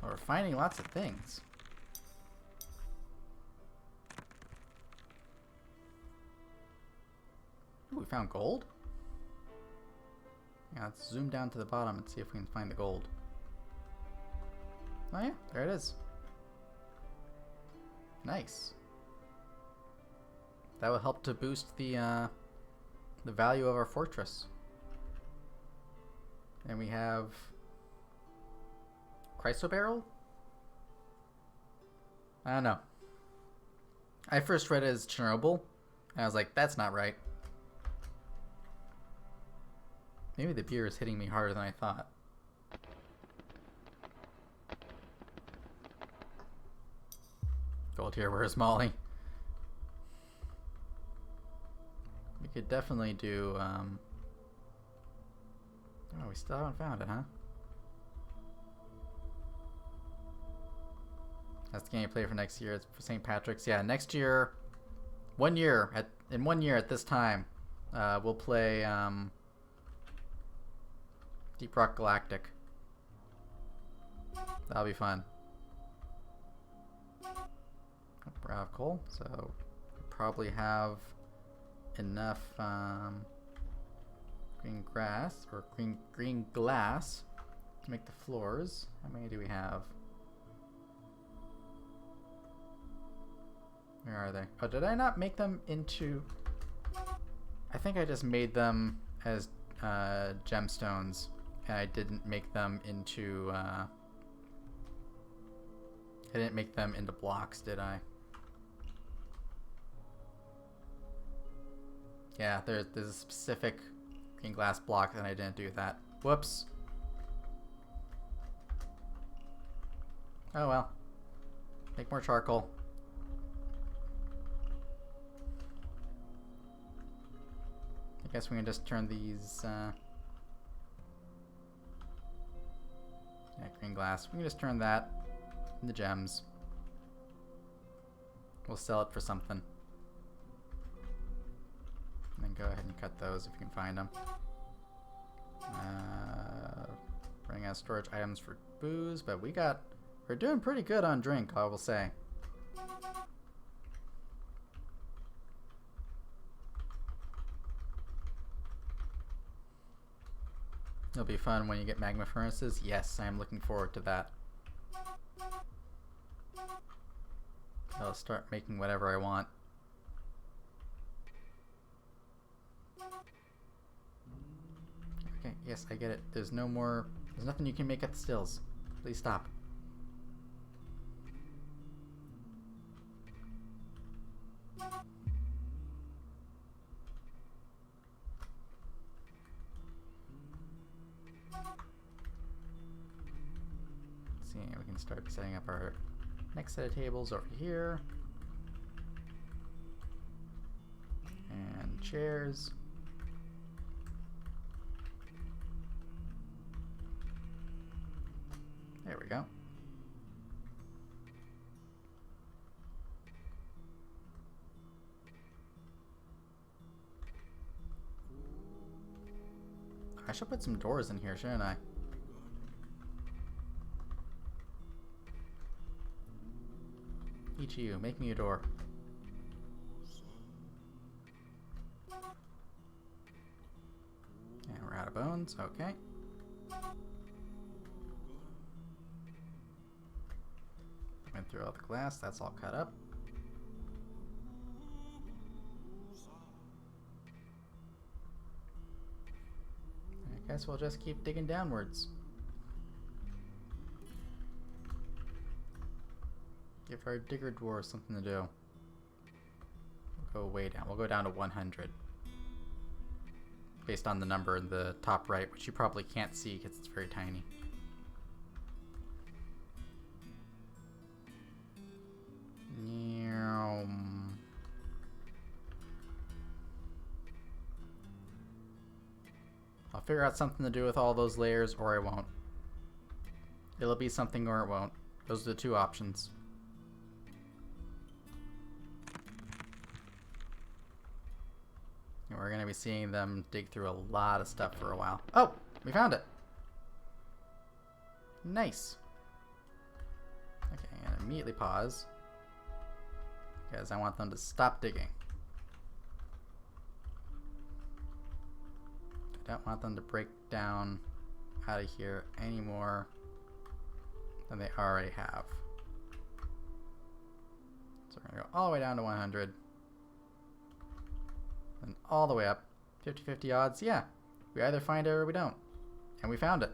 We're finding lots of things. Ooh, we found gold? Yeah, let's zoom down to the bottom and see if we can find the gold. Oh yeah, there it is. Nice. That will help to boost the value of our fortress. And we have Chrysobarrel? I don't know. I first read it as Chernobyl, and I was like, that's not right. Maybe the beer is hitting me harder than I thought. Gold here, where's Molly? We could definitely do, oh, we still haven't found it, huh? That's the game you play for next year. It's for St. Patrick's. Yeah, next year, in 1 year at this time, we'll play Deep Rock Galactic. That'll be fun. We're out of coal, so we probably have enough green grass or green glass to make the floors. How many do we have? Where are they? Oh, did I not make them into... I think I just made them as gemstones, and I didn't make them into... I didn't make them into blocks, did I? Yeah, there's a specific green glass block, and I didn't do that. Whoops. Oh well. Make more charcoal. I guess we can just turn these, yeah, green glass. We can just turn that into gems. We'll sell it for something. And then go ahead and cut those if you can find them. Running out of storage items for booze, but we're doing pretty good on drink, I will say. It'll be fun when you get magma furnaces. Yes, I am looking forward to that. I'll start making whatever I want. Okay, yes, I get it. There's no more... There's nothing you can make at the stills. Please stop. Let's see, we can start setting up our next set of tables over here. And chairs. There we go. I should put some doors in here, shouldn't I? Each of you, make me a door. And we're out of bones, okay. Went through all the glass, that's all cut up. I guess we'll just keep digging downwards. Give our digger dwarf something to do. We'll go way down. We'll go down to 100. Based on the number in the top right, which you probably can't see because it's very tiny. I'll figure out something to do with all those layers, or I won't. It'll be something or it won't. Those are the two options. And we're going to be seeing them dig through a lot of stuff for a while. Oh! We found it! Nice! Okay, and immediately pause. Because I want them to stop digging. I don't want them to break down out of here any more than they already have. So we're going to go all the way down to 100. And all the way up. 50-50 odds. Yeah. We either find it or we don't. And we found it.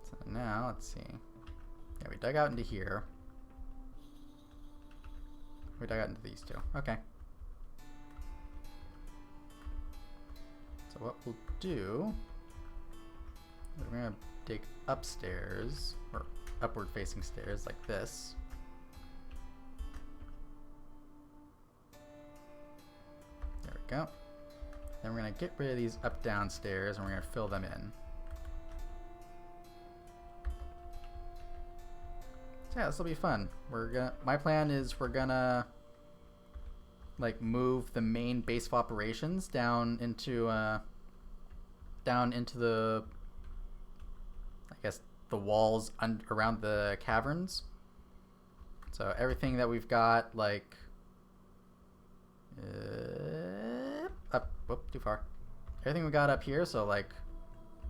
So now, let's see. Yeah, we dug out into here. We dug out into these two. Okay. So what we'll do, we're going to dig upstairs, or upward facing stairs like this. There we go. Then we're going to get rid of these up down stairs and we're going to fill them in. So yeah, this will be fun. My plan is we're gonna like move the main base of operations down into the, I guess, the walls around the caverns. So everything that we've got, like up, whoop, too far. Everything we got up here, so like,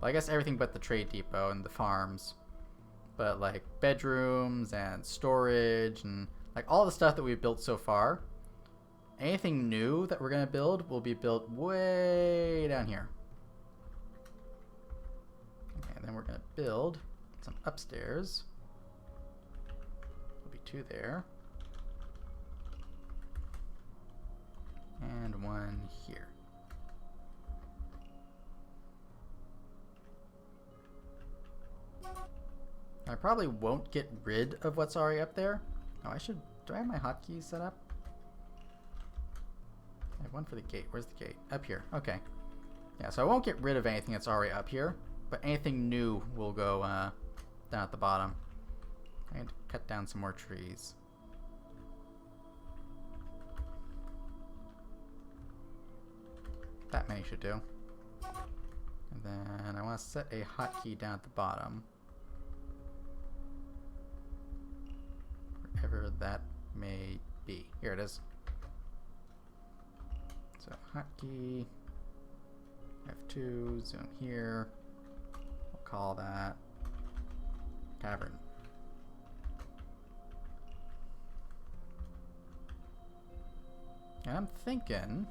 well, I guess everything but the trade depot and the farms. But like bedrooms and storage and like all the stuff that we've built so far. Anything new that we're going to build will be built way down here. Okay, and then we're going to build some upstairs. There'll be two there. And one here. I probably won't get rid of what's already up there. Oh, do I have my hotkeys set up? I have one for the gate. Where's the gate? Up here. Okay. Yeah, so I won't get rid of anything that's already up here, but anything new will go down at the bottom. I need to cut down some more trees. That many should do. And then I want to set a hotkey down at the bottom. Wherever that may be. Here it is. So hotkey F2, zoom here. We'll call that cavern. And I'm thinking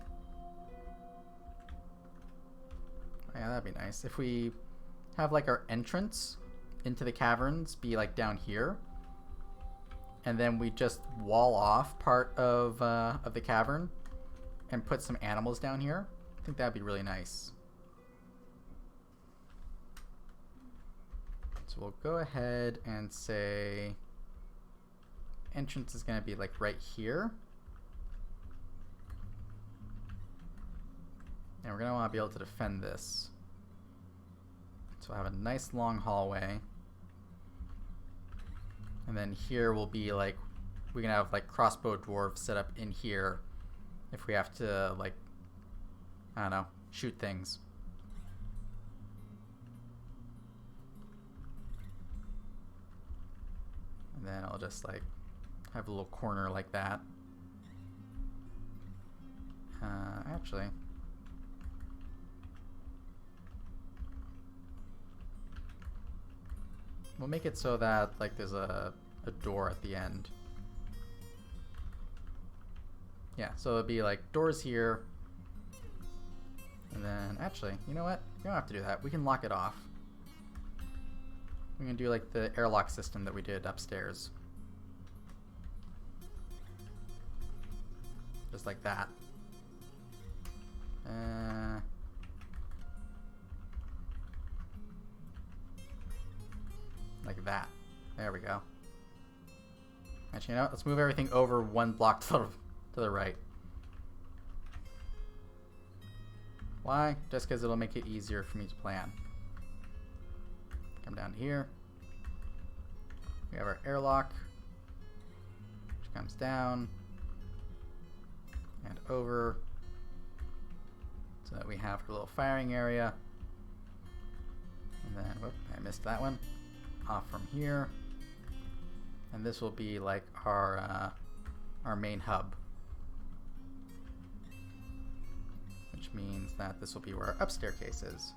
Yeah, that'd be nice. If we have like our entrance into the caverns be like down here, and then we just wall off part of the cavern and put some animals down here, I think that'd be really nice. So we'll go ahead and say entrance is going to be like right here. And we're going to want to be able to defend this. So we'll have a nice long hallway. And then here will be like, we can have like crossbow dwarves set up in here if we have to, like, I don't know, shoot things. And then I'll just like have a little corner like that. Actually, we'll make it so that like there's a door at the end. Yeah, so it'll be like doors here. And then actually, you know what? We don't have to do that. We can lock it off. We can do like the airlock system that we did upstairs. Just like that. Like that. There we go. Actually, you know what? Let's move everything over one block to the right. Why? Just because it'll make it easier for me to plan. Come down here. We have our airlock, which comes down and over, so that we have our little firing area. And then, whoop, I missed that one. Off from here, and this will be like our main hub, which means that this will be where our up staircase is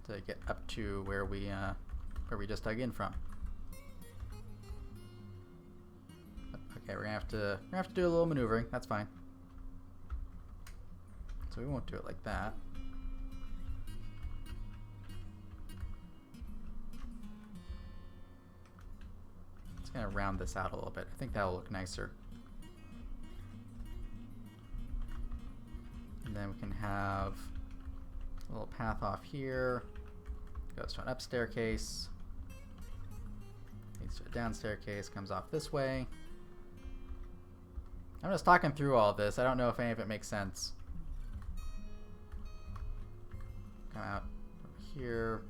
to get up to where we just dug in from. Okay, we're gonna have to do a little maneuvering. That's fine. So we won't do it like that. Just gonna round this out a little bit. I think that'll look nicer. And then we can have a little path off here. Goes to an up staircase. Leads to a down staircase. Comes off this way. I'm just talking through all this. I don't know if any of it makes sense. Come out over here.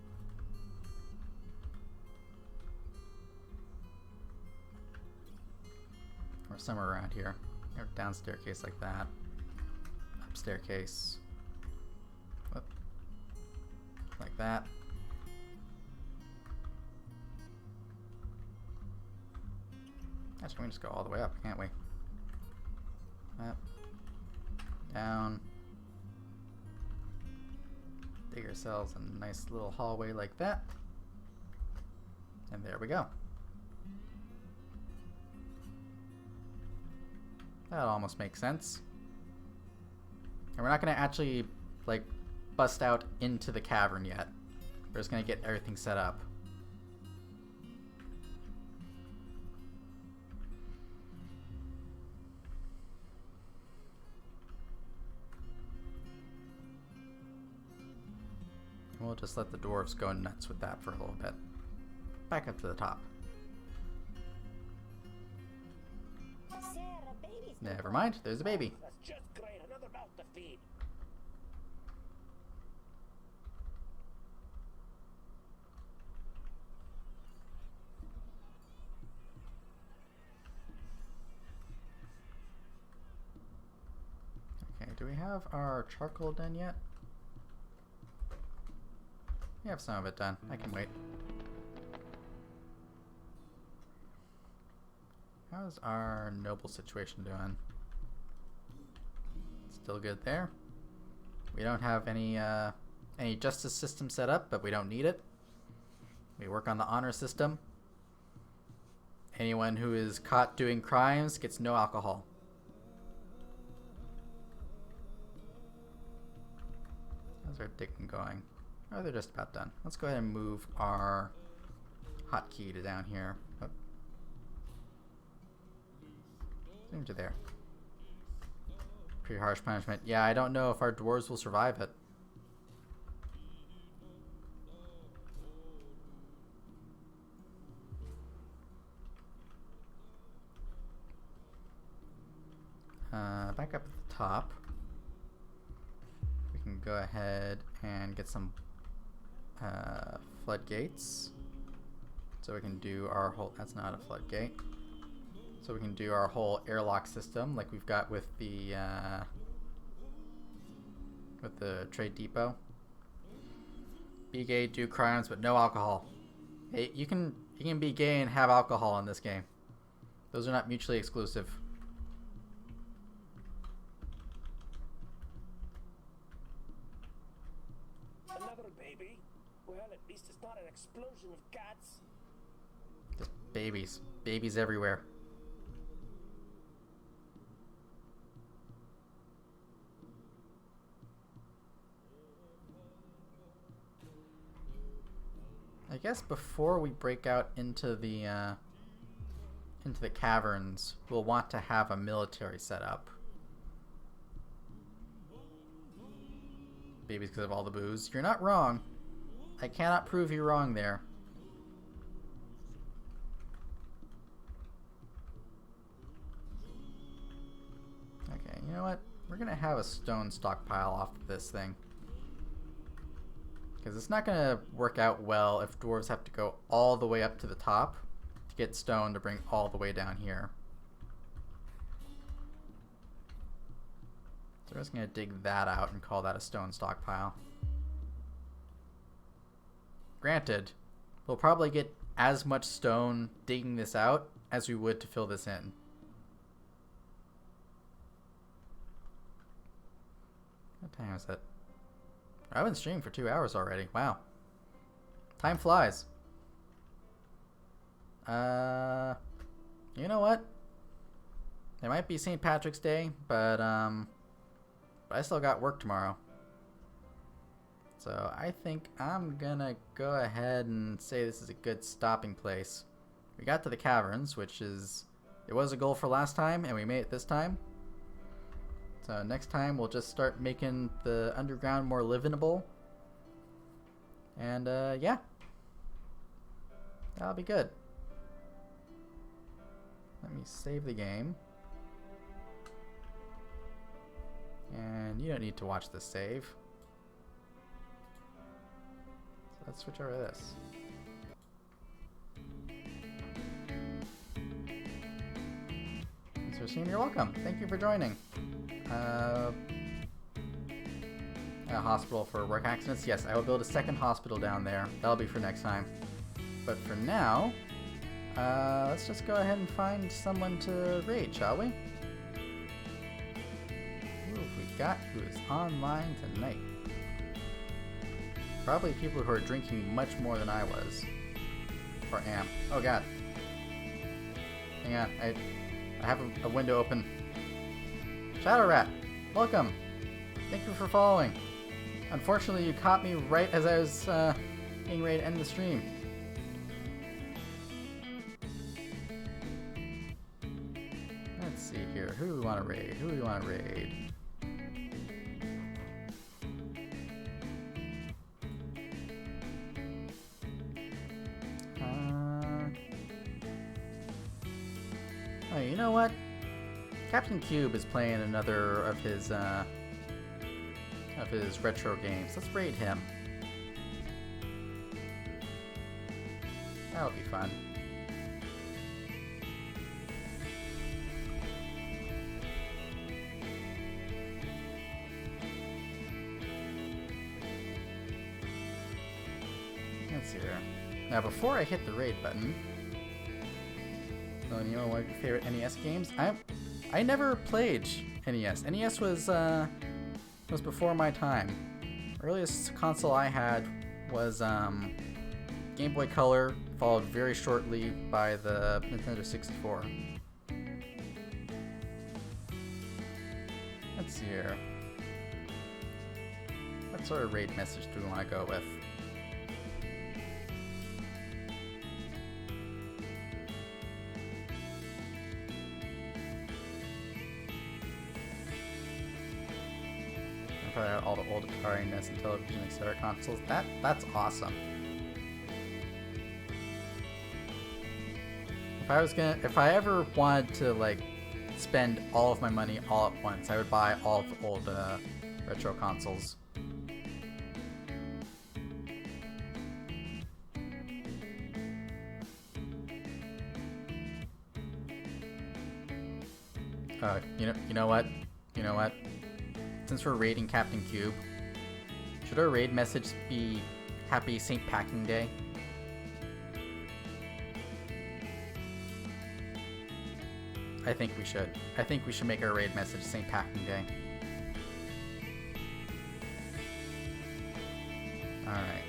Or somewhere around here. Or down staircase like that. Up staircase. Whoop. Like that. Actually, we can just go all the way up, can't we? Up. Down. Dig ourselves a nice little hallway like that. And there we go. That almost makes sense. And we're not going to actually, like, bust out into the cavern yet. We're just going to get everything set up. And we'll just let the dwarves go nuts with that for a little bit. Back up to the top. Sarah, baby's no Never mind, there's a baby. That's just great. Another mouth to feed. Okay, do we have our charcoal done yet? We have some of it done. I can wait. How's our noble situation doing? Still good there. We don't have any justice system set up, but we don't need it. We work on the honor system. Anyone who is caught doing crimes gets no alcohol. How's our digging going? Oh, they're just about done. Let's go ahead and move our hotkey to down here. Oh. Zoom to there. Pretty harsh punishment. Yeah, I don't know if our dwarves will survive it. Back up at the top. We can go ahead and get some floodgates. So we can do our whole... That's not a floodgate. So we can do our whole airlock system like we've got with the trade depot. Be gay, do crimes, but no alcohol. Hey, you can be gay and have alcohol in this game. Those are not mutually exclusive. Another baby? Well, at least it's not an explosion of cats. Just babies. Babies everywhere. I guess before we break out into the caverns, we'll want to have a military set up. Babies because of all the booze. You're not wrong. I cannot prove you wrong there. Okay, you know what? We're gonna have a stone stockpile off of this thing. Because it's not going to work out well if dwarves have to go all the way up to the top to get stone to bring all the way down here. So we're just going to dig that out and call that a stone stockpile. Granted, we'll probably get as much stone digging this out as we would to fill this in. What time is it? I've been streaming for 2 hours already. Wow. Time flies. You know what? It might be St. Patrick's Day, but I still got work tomorrow. So I think I'm gonna go ahead and say this is a good stopping place. We got to the caverns, which is... It was a goal for last time, and we made it this time. So next time we'll just start making the underground more livable. And yeah. That'll be good. Let me save the game. And you don't need to watch this save. So let's switch over to this. Mr. Seam, you're welcome. Thank you for joining. A hospital for work accidents. Yes, I will build a second hospital down there. That'll be for next time. But for now, let's just go ahead and find someone to raid, shall we? Who have we got who is online tonight? Probably people who are drinking much more than I was. Or am. Oh god. Hang on, I have a window open. Shadow Rat, welcome. Thank you for following. Unfortunately, you caught me right as I was getting ready to end the stream. Let's see here. Who do we want to raid? Who do we want to raid? Oh, you know what? Captain Cube is playing another of his retro games. Let's raid him. That'll be fun. Let's see here. Now, before I hit the raid button, you know, one of your favorite NES games? I never played NES. NES was before my time. Earliest console I had was Game Boy Color, followed very shortly by the Nintendo 64. Let's see here. What sort of raid message do we want to go with? Probably all the old Atari NES and television etc. consoles. That's awesome. If I ever wanted to like spend all of my money all at once, I would buy all of the old retro consoles. You know what? Since we're raiding Captain Cube, should our raid message be Happy St. Packing Day? I think we should. I think we should make our raid message St. Packing Day. Alright.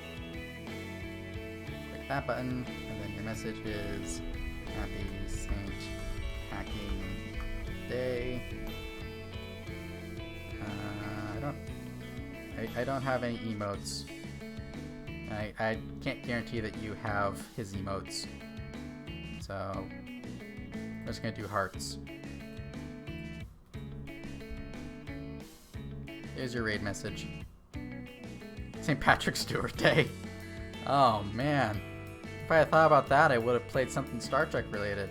Click that button, and then your message is Happy St. Packing Day. I don't have any emotes. I can't guarantee that you have his emotes. So I'm just gonna do hearts. Here's your raid message. St. Patrick's Stewart Day. Oh man. If I had thought about that, I would have played something Star Trek related.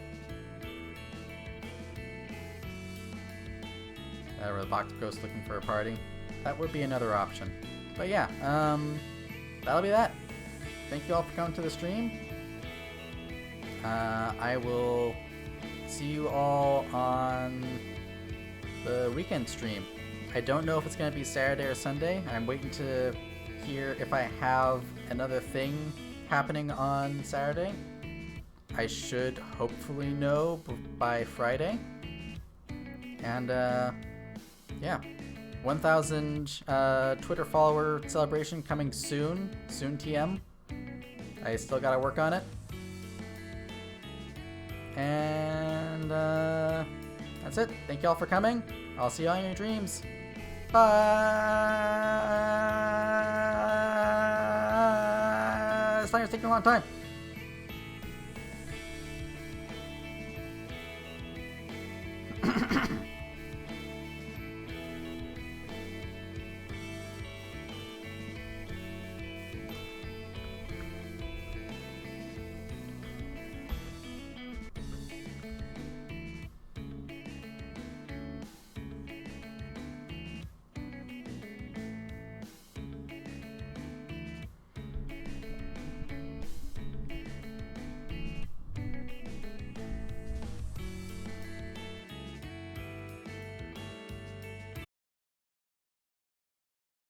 Where the box ghost looking for a party. That would be another option. But yeah, that'll be that. Thank you all for coming to the stream. I will see you all on the weekend stream. I don't know if it's going to be Saturday or Sunday. I'm waiting to hear if I have another thing happening on Saturday. I should hopefully know by Friday. And yeah. 1,000 Twitter follower celebration coming soon. Soon TM. I still gotta work on it. And that's it. Thank you all for coming. I'll see you all in your dreams. Bye! This timer's taking a long time.